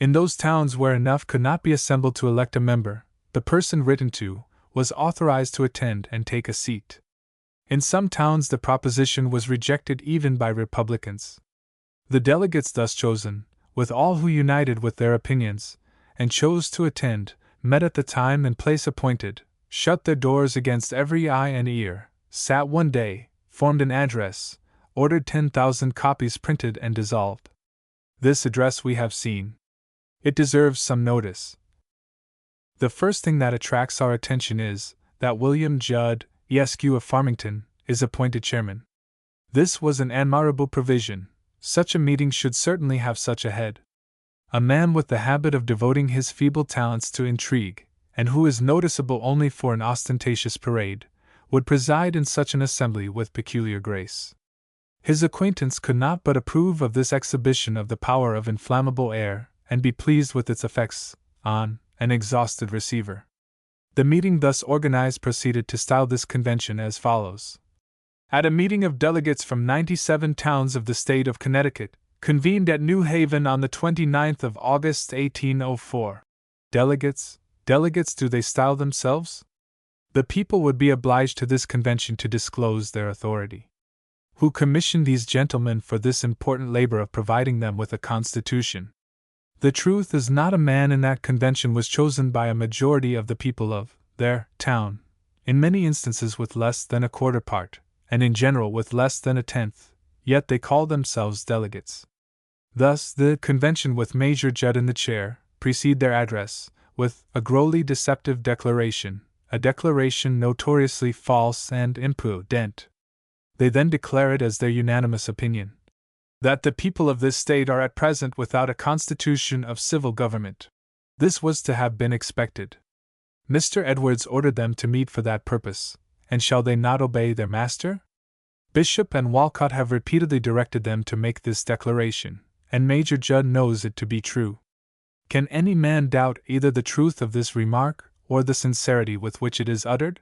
In those towns where enough could not be assembled to elect a member, the person written to was authorized to attend and take a seat. In some towns the proposition was rejected even by Republicans. The delegates thus chosen, with all who united with their opinions, and chose to attend, met at the time and place appointed, shut their doors against every eye and ear, sat one day, formed an address, ordered 10,000 copies printed and dissolved. This address we have seen. It deserves some notice. The first thing that attracts our attention is that William Judd, Esq. of Farmington, is appointed chairman. This was an admirable provision. Such a meeting should certainly have such a head. A man with the habit of devoting his feeble talents to intrigue, and who is noticeable only for an ostentatious parade, would preside in such an assembly with peculiar grace. His acquaintance could not but approve of this exhibition of the power of inflammable air, and be pleased with its effects on an exhausted receiver. The meeting thus organized proceeded to style this convention as follows. At a meeting of delegates from 97 towns of the state of Connecticut, convened at New Haven on the 29th of August 1804. Delegates do they style themselves? The people would be obliged to this convention to disclose their authority. Who commissioned these gentlemen for this important labor of providing them with a constitution? The truth is not a man in that convention was chosen by a majority of the people of their town, in many instances with less than a quarter part, and in general with less than a tenth, yet they call themselves delegates. Thus, the convention with Major Judd in the chair precede their address with a grossly deceptive declaration, a declaration notoriously false and impudent. They then declare it as their unanimous opinion that the people of this state are at present without a constitution of civil government. This was to have been expected. Mr. Edwards ordered them to meet for that purpose, and shall they not obey their master? Bishop and Walcott have repeatedly directed them to make this declaration, and Major Judd knows it to be true. Can any man doubt either the truth of this remark or the sincerity with which it is uttered?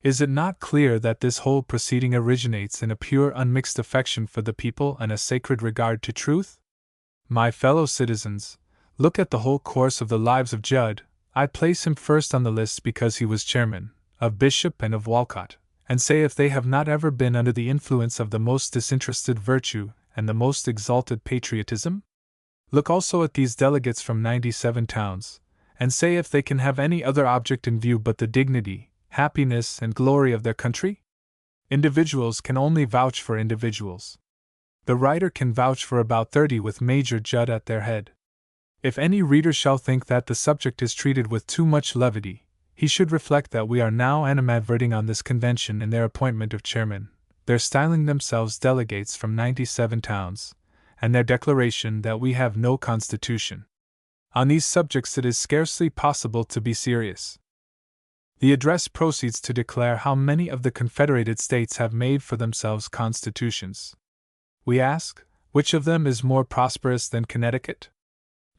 Is it not clear that this whole proceeding originates in a pure unmixed affection for the people and a sacred regard to truth? My fellow citizens, look at the whole course of the lives of Judd. I place him first on the list because he was chairman of Bishop and of Walcott, and say if they have not ever been under the influence of the most disinterested virtue and the most exalted patriotism? Look also at these delegates from 97 towns, and say if they can have any other object in view but the dignity, happiness, and glory of their country? Individuals can only vouch for individuals. The writer can vouch for about 30 with Major Judd at their head. If any reader shall think that the subject is treated with too much levity, he should reflect that we are now animadverting on this convention in their appointment of chairman, their styling themselves delegates from 97 towns, and their declaration that we have no constitution. On these subjects it is scarcely possible to be serious. The address proceeds to declare how many of the Confederated States have made for themselves constitutions. We ask, which of them is more prosperous than Connecticut?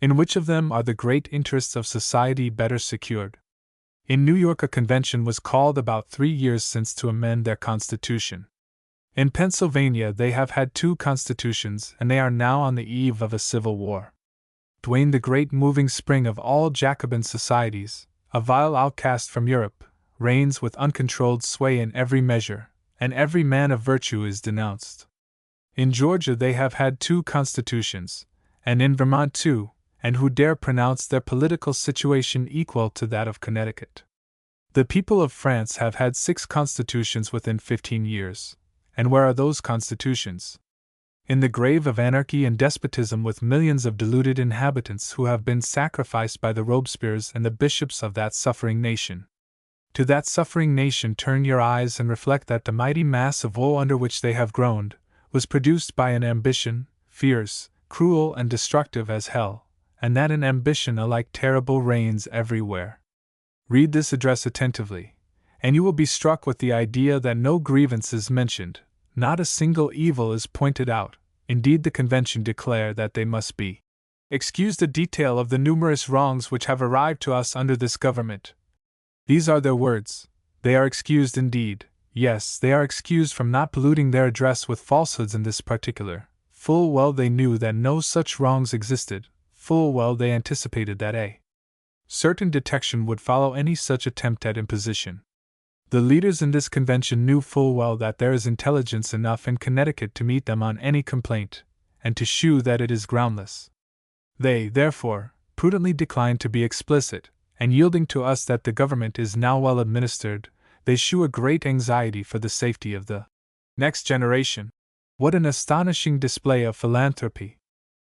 In which of them are the great interests of society better secured? In New York a convention was called about 3 years since to amend their constitution. In Pennsylvania they have had 2 constitutions, and they are now on the eve of a civil war. Duane, the great moving spring of all Jacobin societies, a vile outcast from Europe, reigns with uncontrolled sway in every measure, and every man of virtue is denounced. In Georgia they have had 2 constitutions, and in Vermont 2, and who dare pronounce their political situation equal to that of Connecticut? The people of France have had 6 constitutions within 15 years, and where are those constitutions? In the grave of anarchy and despotism, with millions of deluded inhabitants who have been sacrificed by the Robespierres and the bishops of that suffering nation. To that suffering nation turn your eyes and reflect that the mighty mass of woe under which they have groaned was produced by an ambition, fierce, cruel, and destructive as hell, and that an ambition alike terrible reigns everywhere. Read this address attentively, and you will be struck with the idea that no grievance is mentioned, not a single evil is pointed out. Indeed, the convention declare that they must be excused a detail of the numerous wrongs which have arrived to us under this government. These are their words. They are excused indeed. Yes, they are excused from not polluting their address with falsehoods in this particular. Full well they knew that no such wrongs existed. Full well they anticipated that a certain detection would follow any such attempt at imposition. The leaders in this convention knew full well that there is intelligence enough in Connecticut to meet them on any complaint, and to shew that it is groundless. They, therefore, prudently declined to be explicit, and yielding to us that the government is now well administered, they shew a great anxiety for the safety of the next generation. What an astonishing display of philanthropy!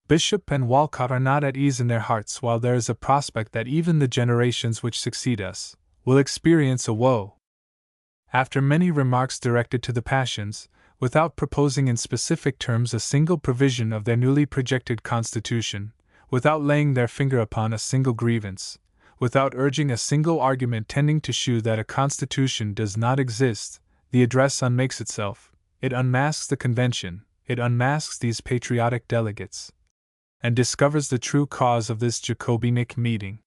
Bishop and Walcott are not at ease in their hearts, while there is a prospect that even the generations which succeed us will experience a woe. After many remarks directed to the passions, without proposing in specific terms a single provision of their newly projected constitution, without laying their finger upon a single grievance, without urging a single argument tending to shew that a constitution does not exist, the address unmakes itself, it unmasks the convention, it unmasks these patriotic delegates, and discovers the true cause of this Jacobinic meeting.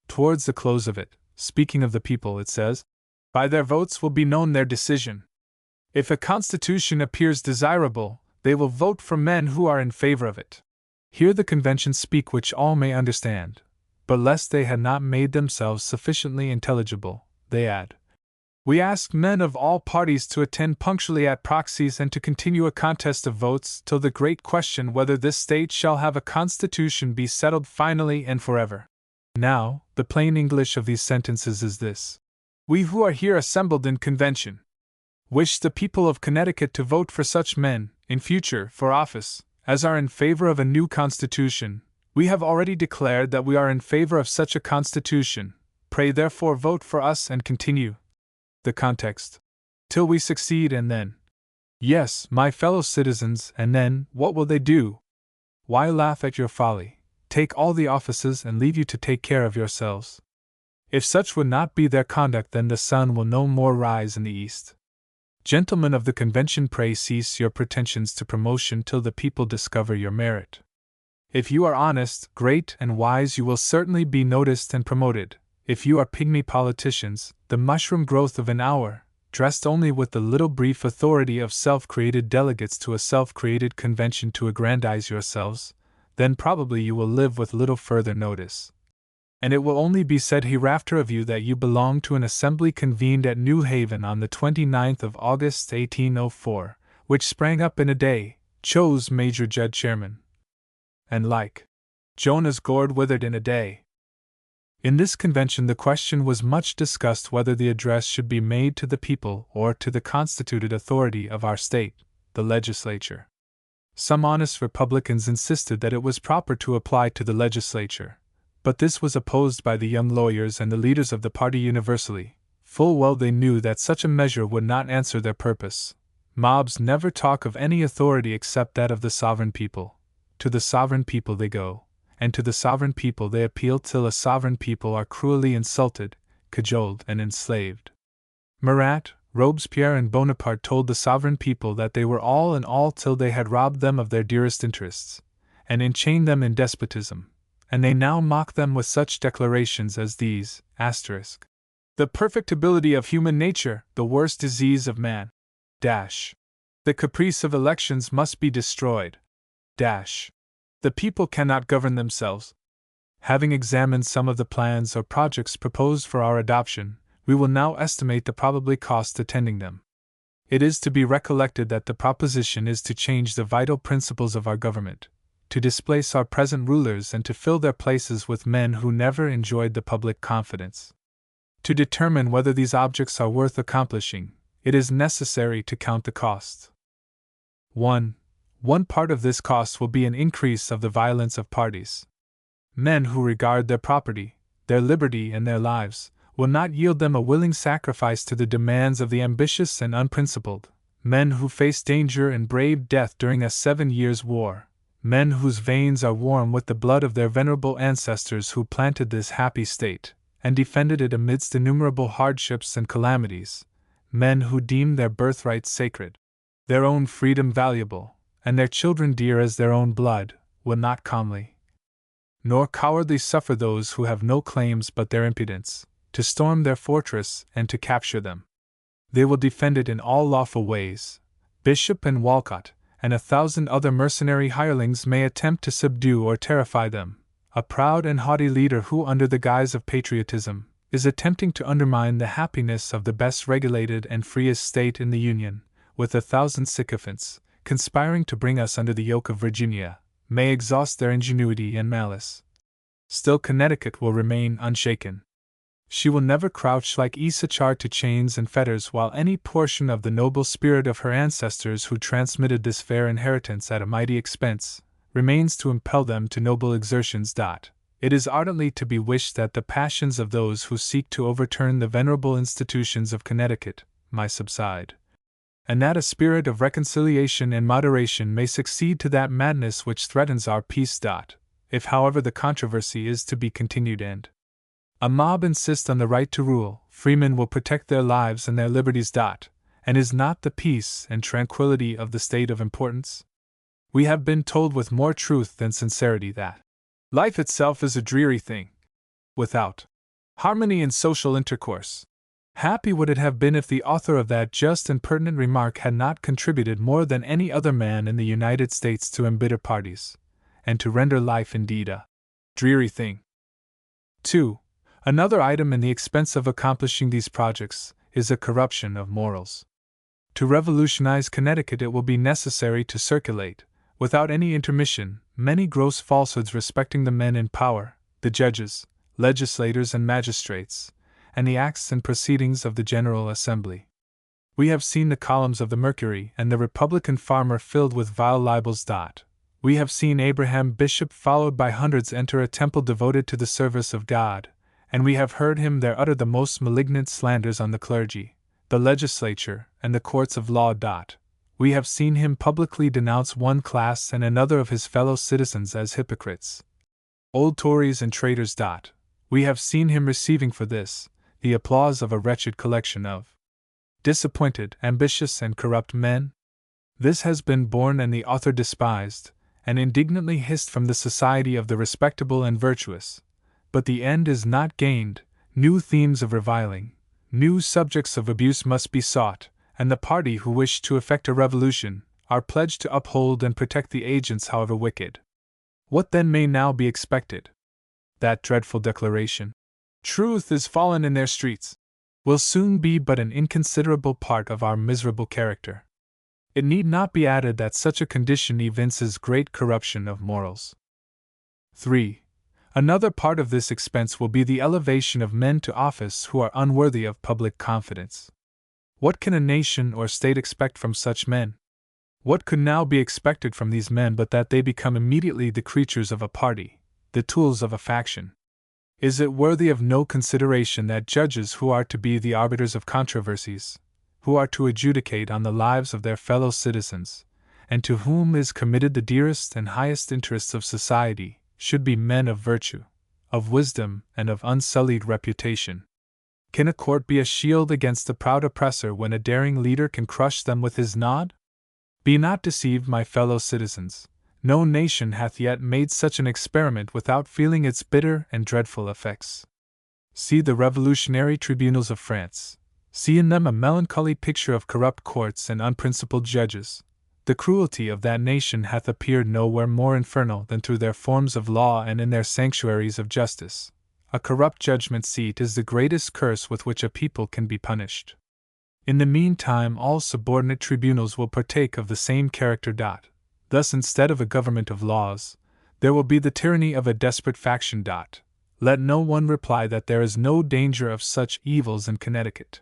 Towards the close of it, speaking of the people, it says, "By their votes will be known their decision. If a constitution appears desirable, they will vote for men who are in favor of it." Here the convention speak which all may understand, but lest they had not made themselves sufficiently intelligible, they add, "We ask men of all parties to attend punctually at proxies and to continue a contest of votes till the great question whether this state shall have a constitution be settled finally and forever." Now, the plain English of these sentences is this: we who are here assembled in convention, wish the people of Connecticut to vote for such men, in future, for office, as are in favor of a new constitution. We have already declared that we are in favor of such a constitution. Pray therefore vote for us and continue. The context. Till we succeed, and then. Yes, my fellow citizens, and then, what will they do? Why laugh at your folly, take all the offices and leave you to take care of yourselves? If such would not be their conduct, then the sun will no more rise in the east. Gentlemen of the convention, pray cease your pretensions to promotion till the people discover your merit. If you are honest, great, and wise, you will certainly be noticed and promoted. If you are pygmy politicians, the mushroom growth of an hour, dressed only with the little brief authority of self-created delegates to a self-created convention to aggrandize yourselves, then probably you will live with little further notice. And it will only be said hereafter of you that you belong to an assembly convened at New Haven on the 29th of August 1804, which sprang up in a day, chose Major Judd chairman. And like Jonah's gourd withered in a day. In this convention the question was much discussed whether the address should be made to the people or to the constituted authority of our state, the legislature. Some honest Republicans insisted that it was proper to apply to the legislature, but this was opposed by the young lawyers and the leaders of the party universally. Full well they knew that such a measure would not answer their purpose. Mobs never talk of any authority except that of the sovereign people. To the sovereign people they go, and to the sovereign people they appeal till a sovereign people are cruelly insulted, cajoled, and enslaved. Marat, Robespierre, and Bonaparte told the sovereign people that they were all in all till they had robbed them of their dearest interests, and enchained them in despotism, and they now mock them with such declarations as these, *, the perfectibility of human nature, the worst disease of man, *, the caprice of elections must be destroyed, *, the people cannot govern themselves. Having examined some of the plans or projects proposed for our adoption, we will now estimate the probable cost attending them. It is to be recollected that the proposition is to change the vital principles of our government, to displace our present rulers and to fill their places with men who never enjoyed the public confidence. To determine whether these objects are worth accomplishing, it is necessary to count the cost. 1. One part of this cost will be an increase of the violence of parties. Men who regard their property, their liberty, and their lives, will not yield them a willing sacrifice to the demands of the ambitious and unprincipled. Men who faced danger and braved death during a 7 years' war. Men whose veins are warm with the blood of their venerable ancestors who planted this happy state, and defended it amidst innumerable hardships and calamities. Men who deemed their birthright sacred, their own freedom valuable, and their children dear as their own blood, will not calmly nor cowardly suffer those who have no claims but their impudence, to storm their fortress and to capture them. They will defend it in all lawful ways. Bishop and Walcott, and 1,000 other mercenary hirelings may attempt to subdue or terrify them. A proud and haughty leader who, under the guise of patriotism, is attempting to undermine the happiness of the best regulated and freest state in the Union, with 1,000 sycophants, conspiring to bring us under the yoke of Virginia, may exhaust their ingenuity and malice. Still Connecticut will remain unshaken. She will never crouch like Issachar to chains and fetters while any portion of the noble spirit of her ancestors who transmitted this fair inheritance at a mighty expense remains to impel them to noble exertions. It is ardently to be wished that the passions of those who seek to overturn the venerable institutions of Connecticut may subside, and that a spirit of reconciliation and moderation may succeed to that madness which threatens our peace. If, however, the controversy is to be continued and a mob insist on the right to rule, freemen will protect their lives and their liberties. And is not the peace and tranquility of the state of importance? We have been told with more truth than sincerity that life itself is a dreary thing, without harmony in social intercourse. Happy would it have been if the author of that just and pertinent remark had not contributed more than any other man in the United States to embitter parties, and to render life indeed a dreary thing. 2. Another item in the expense of accomplishing these projects is a corruption of morals. To revolutionize Connecticut it will be necessary to circulate, without any intermission, many gross falsehoods respecting the men in power, the judges, legislators, and magistrates, and the acts and proceedings of the General Assembly. We have seen the columns of the Mercury and the Republican Farmer filled with vile libels. We have seen Abraham Bishop followed by hundreds enter a temple devoted to the service of God, and we have heard him there utter the most malignant slanders on the clergy, the legislature, and the courts of law. We have seen him publicly denounce one class and another of his fellow citizens as hypocrites, old Tories and traitors. We have seen him receiving for this the applause of a wretched collection of disappointed, ambitious, and corrupt men. This has been borne and the author despised, and indignantly hissed from the society of the respectable and virtuous. But the end is not gained, new themes of reviling, new subjects of abuse must be sought, and the party who wish to effect a revolution are pledged to uphold and protect the agents however wicked. What then may now be expected? That dreadful declaration, "Truth is fallen in their streets," will soon be but an inconsiderable part of our miserable character. It need not be added that such a condition evinces great corruption of morals. 3. Another part of this expense will be the elevation of men to office who are unworthy of public confidence. What can a nation or state expect from such men? What could now be expected from these men but that they become immediately the creatures of a party, the tools of a faction? Is it worthy of no consideration that judges who are to be the arbiters of controversies, who are to adjudicate on the lives of their fellow citizens, and to whom is committed the dearest and highest interests of society, should be men of virtue, of wisdom, and of unsullied reputation? Can a court be a shield against the proud oppressor when a daring leader can crush them with his nod? Be not deceived, my fellow citizens. No nation hath yet made such an experiment without feeling its bitter and dreadful effects. See the revolutionary tribunals of France. See in them a melancholy picture of corrupt courts and unprincipled judges. The cruelty of that nation hath appeared nowhere more infernal than through their forms of law and in their sanctuaries of justice. A corrupt judgment seat is the greatest curse with which a people can be punished. In the meantime, all subordinate tribunals will partake of the same character. Thus, instead of a government of laws, there will be the tyranny of a desperate faction. Let no one reply that there is no danger of such evils in Connecticut.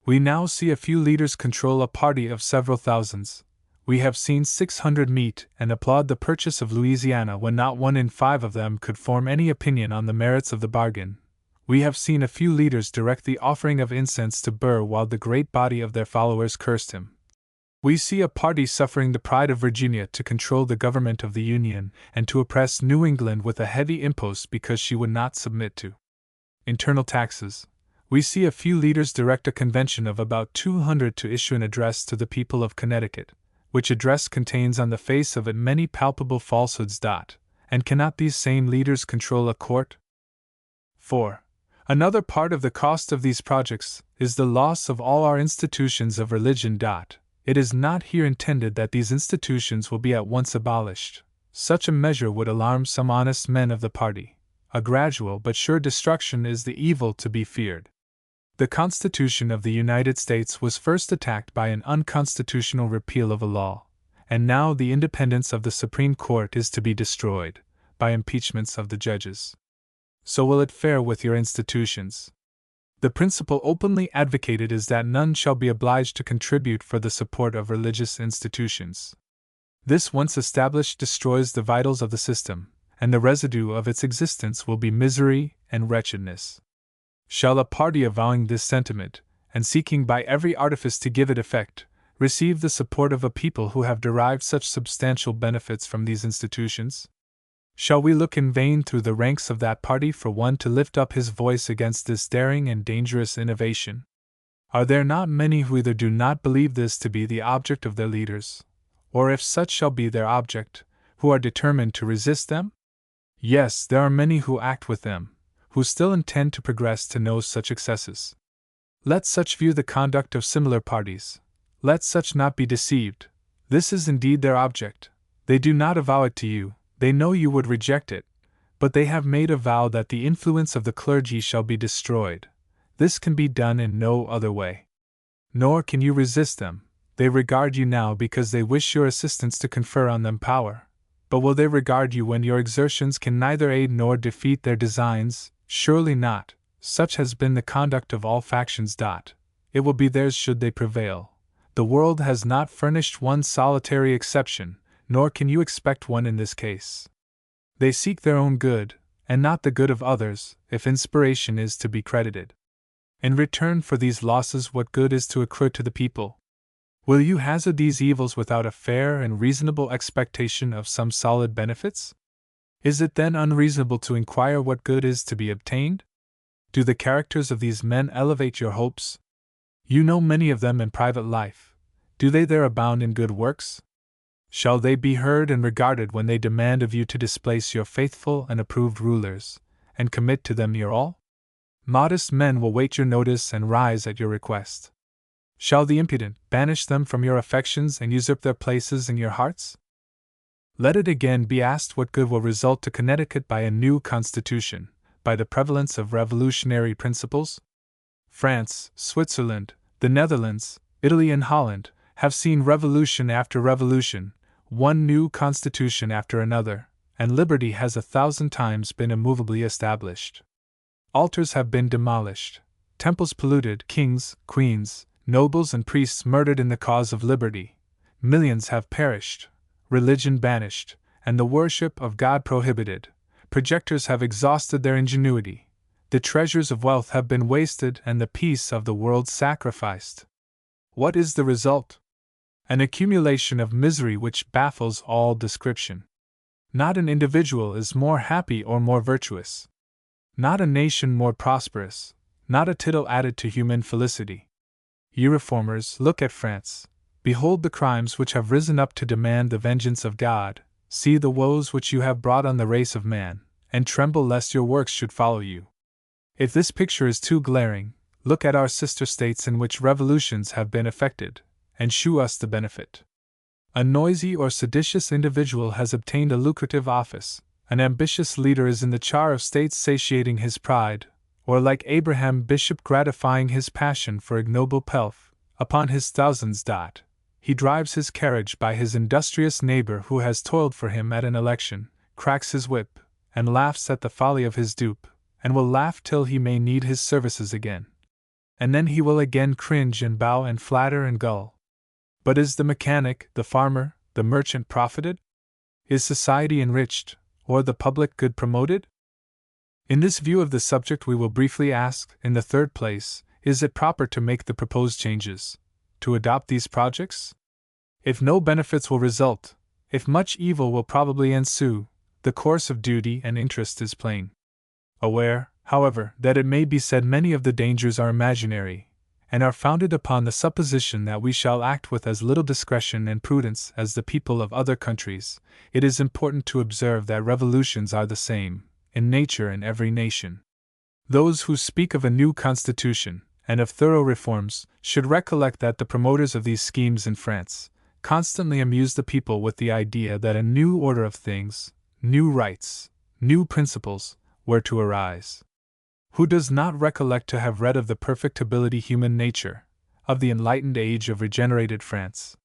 We now see a few leaders control a party of several thousands. We have seen 600 meet and applaud the purchase of Louisiana when not 1 in 5 of them could form any opinion on the merits of the bargain. We have seen a few leaders direct the offering of incense to Burr while the great body of their followers cursed him. We see a party suffering the pride of Virginia to control the government of the Union and to oppress New England with a heavy impost because she would not submit to internal taxes. We see a few leaders direct a convention of about 200 to issue an address to the people of Connecticut, which address contains on the face of it many palpable falsehoods. And cannot these same leaders control a court? 4. Another part of the cost of these projects is the loss of all our institutions of religion. It is not here intended that these institutions will be at once abolished. Such a measure would alarm some honest men of the party. A gradual but sure destruction is the evil to be feared. The Constitution of the United States was first attacked by an unconstitutional repeal of a law, and now the independence of the Supreme Court is to be destroyed by impeachments of the judges. So will it fare with your institutions. The principle openly advocated is that none shall be obliged to contribute for the support of religious institutions. This once established destroys the vitals of the system, and the residue of its existence will be misery and wretchedness. Shall a party avowing this sentiment, and seeking by every artifice to give it effect, receive the support of a people who have derived such substantial benefits from these institutions? Shall we look in vain through the ranks of that party for one to lift up his voice against this daring and dangerous innovation? Are there not many who either do not believe this to be the object of their leaders, or if such shall be their object, who are determined to resist them? Yes, there are many who act with them, who still intend to progress to no such excesses. Let such view the conduct of similar parties. Let such not be deceived. This is indeed their object. They do not avow it to you. They know you would reject it, but they have made a vow that the influence of the clergy shall be destroyed. This can be done in no other way. Nor can you resist them. They regard you now because they wish your assistance to confer on them power. But will they regard you when your exertions can neither aid nor defeat their designs? Surely not. Such has been the conduct of all factions. it will be theirs should they prevail. The world has not furnished one solitary exception, nor can you expect one in this case. They seek their own good, and not the good of others, if inspiration is to be credited. In return for these losses, what good is to accrue to the people? Will you hazard these evils without a fair and reasonable expectation of some solid benefits? Is it then unreasonable to inquire what good is to be obtained? Do the characters of these men elevate your hopes? You know many of them in private life. Do they there abound in good works? Shall they be heard and regarded when they demand of you to displace your faithful and approved rulers, and commit to them your all? Modest men will wait your notice and rise at your request. Shall the impudent banish them from your affections and usurp their places in your hearts? Let it again be asked what good will result to Connecticut by a new constitution, by the prevalence of revolutionary principles? France, Switzerland, the Netherlands, Italy, and Holland have seen revolution after revolution, one new constitution after another, and liberty has 1,000 times been immovably established. Altars have been demolished, temples polluted, kings, queens, nobles, and priests murdered in the cause of liberty. Millions have perished, religion banished, and the worship of God prohibited. Projectors have exhausted their ingenuity. The treasures of wealth have been wasted and the peace of the world sacrificed. What is the result? An accumulation of misery which baffles all description. Not an individual is more happy or more virtuous. Not a nation more prosperous, not a tittle added to human felicity. Ye reformers, look at France. Behold the crimes which have risen up to demand the vengeance of God. See the woes which you have brought on the race of man, and tremble lest your works should follow you. If this picture is too glaring, look at our sister states in which revolutions have been effected, and shew us the benefit. A noisy or seditious individual has obtained a lucrative office, an ambitious leader is in the char of state satiating his pride, or like Abraham Bishop gratifying his passion for ignoble pelf, upon his thousands. He drives his carriage by his industrious neighbor who has toiled for him at an election, cracks his whip, and laughs at the folly of his dupe, and will laugh till he may need his services again. And then he will again cringe and bow and flatter and gull. But is the mechanic, the farmer, the merchant profited? Is society enriched, or the public good promoted? In this view of the subject we will briefly ask, in the third place, is it proper to make the proposed changes, to adopt these projects? If no benefits will result, if much evil will probably ensue, the course of duty and interest is plain. Aware, however, that it may be said many of the dangers are imaginary, and are founded upon the supposition that we shall act with as little discretion and prudence as the people of other countries, it is important to observe that revolutions are the same, in nature in every nation. Those who speak of a new constitution, and of thorough reforms, should recollect that the promoters of these schemes in France constantly amuse the people with the idea that a new order of things, new rights, new principles, were to arise. Who does not recollect to have read of the perfectibility human nature, of the enlightened age of regenerated France?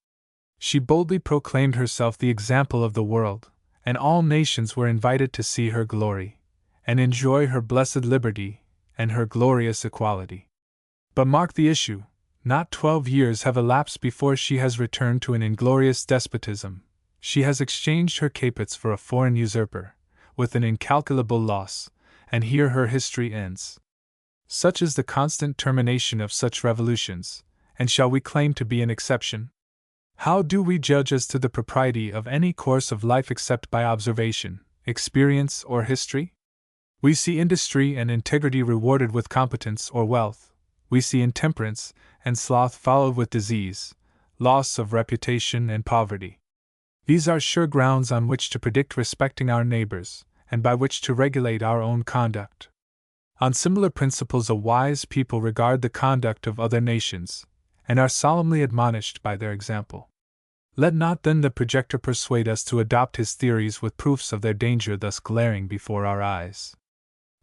She boldly proclaimed herself the example of the world, and all nations were invited to see her glory, and enjoy her blessed liberty, and her glorious equality. But mark the issue, not 12 years have elapsed before she has returned to an inglorious despotism. She has exchanged her capets for a foreign usurper, with an incalculable loss, and here her history ends. Such is the constant termination of such revolutions, and shall we claim to be an exception? How do we judge as to the propriety of any course of life except by observation, experience, or history? We see industry and integrity rewarded with competence or wealth. We see intemperance and sloth followed with disease, loss of reputation and poverty. These are sure grounds on which to predict respecting our neighbors, and by which to regulate our own conduct. On similar principles a wise people regard the conduct of other nations, and are solemnly admonished by their example. Let not then the projector persuade us to adopt his theories with proofs of their danger thus glaring before our eyes.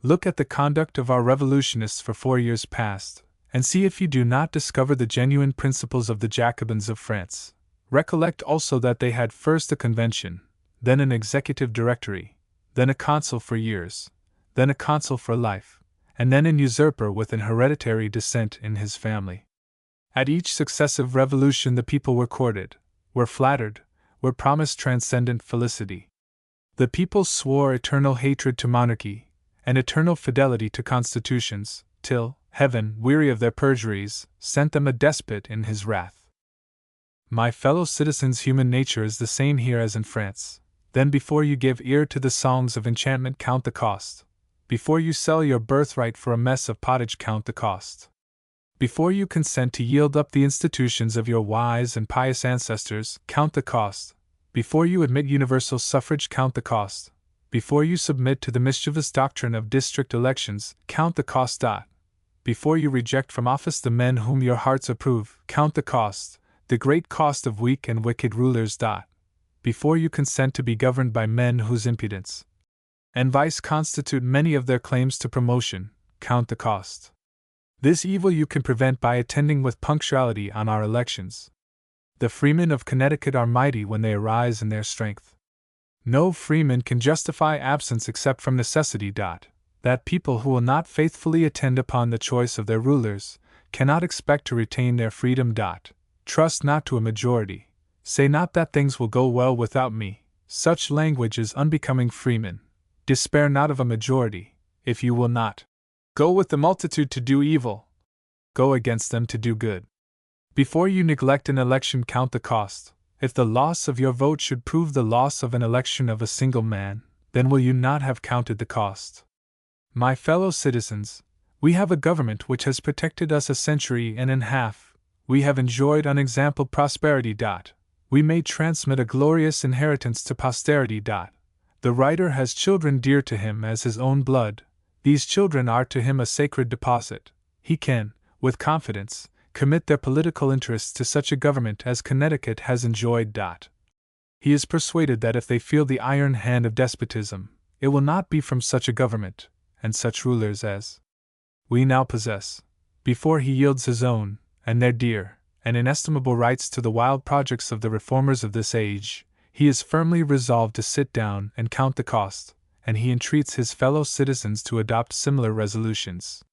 Look at the conduct of our revolutionists for 4 years past, and see if you do not discover the genuine principles of the Jacobins of France. Recollect also that they had first a convention, then an executive directory, then a consul for years, then a consul for life, and then an usurper with an hereditary descent in his family. At each successive revolution the people were courted, were flattered, were promised transcendent felicity. The people swore eternal hatred to monarchy, and eternal fidelity to constitutions, till heaven, weary of their perjuries, sent them a despot in his wrath. My fellow citizens, human nature is the same here as in France. Then before you give ear to the songs of enchantment, count the cost. Before you sell your birthright for a mess of pottage, count the cost. Before you consent to yield up the institutions of your wise and pious ancestors, count the cost. Before you admit universal suffrage, count the cost. Before you submit to the mischievous doctrine of district elections, count the cost. Before you reject from office the men whom your hearts approve, count the cost, the great cost of weak and wicked rulers. Before you consent to be governed by men whose impudence and vice constitute many of their claims to promotion, count the cost. This evil you can prevent by attending with punctuality on our elections. The freemen of Connecticut are mighty when they arise in their strength. No freeman can justify absence except from necessity. That people who will not faithfully attend upon the choice of their rulers cannot expect to retain their freedom. Trust not to a majority. Say not that things will go well without me. Such language is unbecoming freemen. Despair not of a majority. If you will not go with the multitude to do evil, go against them to do good. Before you neglect an election, count the cost. If the loss of your vote should prove the loss of an election of a single man, then will you not have counted the cost? My fellow citizens, we have a government which has protected us a century and a half. We have enjoyed unexampled prosperity. We may transmit a glorious inheritance to posterity. The writer has children dear to him as his own blood. These children are to him a sacred deposit. He can, with confidence, commit their political interests to such a government as Connecticut has enjoyed. He is persuaded that if they feel the iron hand of despotism, it will not be from such a government, and such rulers as we now possess. Before he yields his own, and their dear, and inestimable rights to the wild projects of the reformers of this age, he is firmly resolved to sit down and count the cost, and he entreats his fellow citizens to adopt similar resolutions.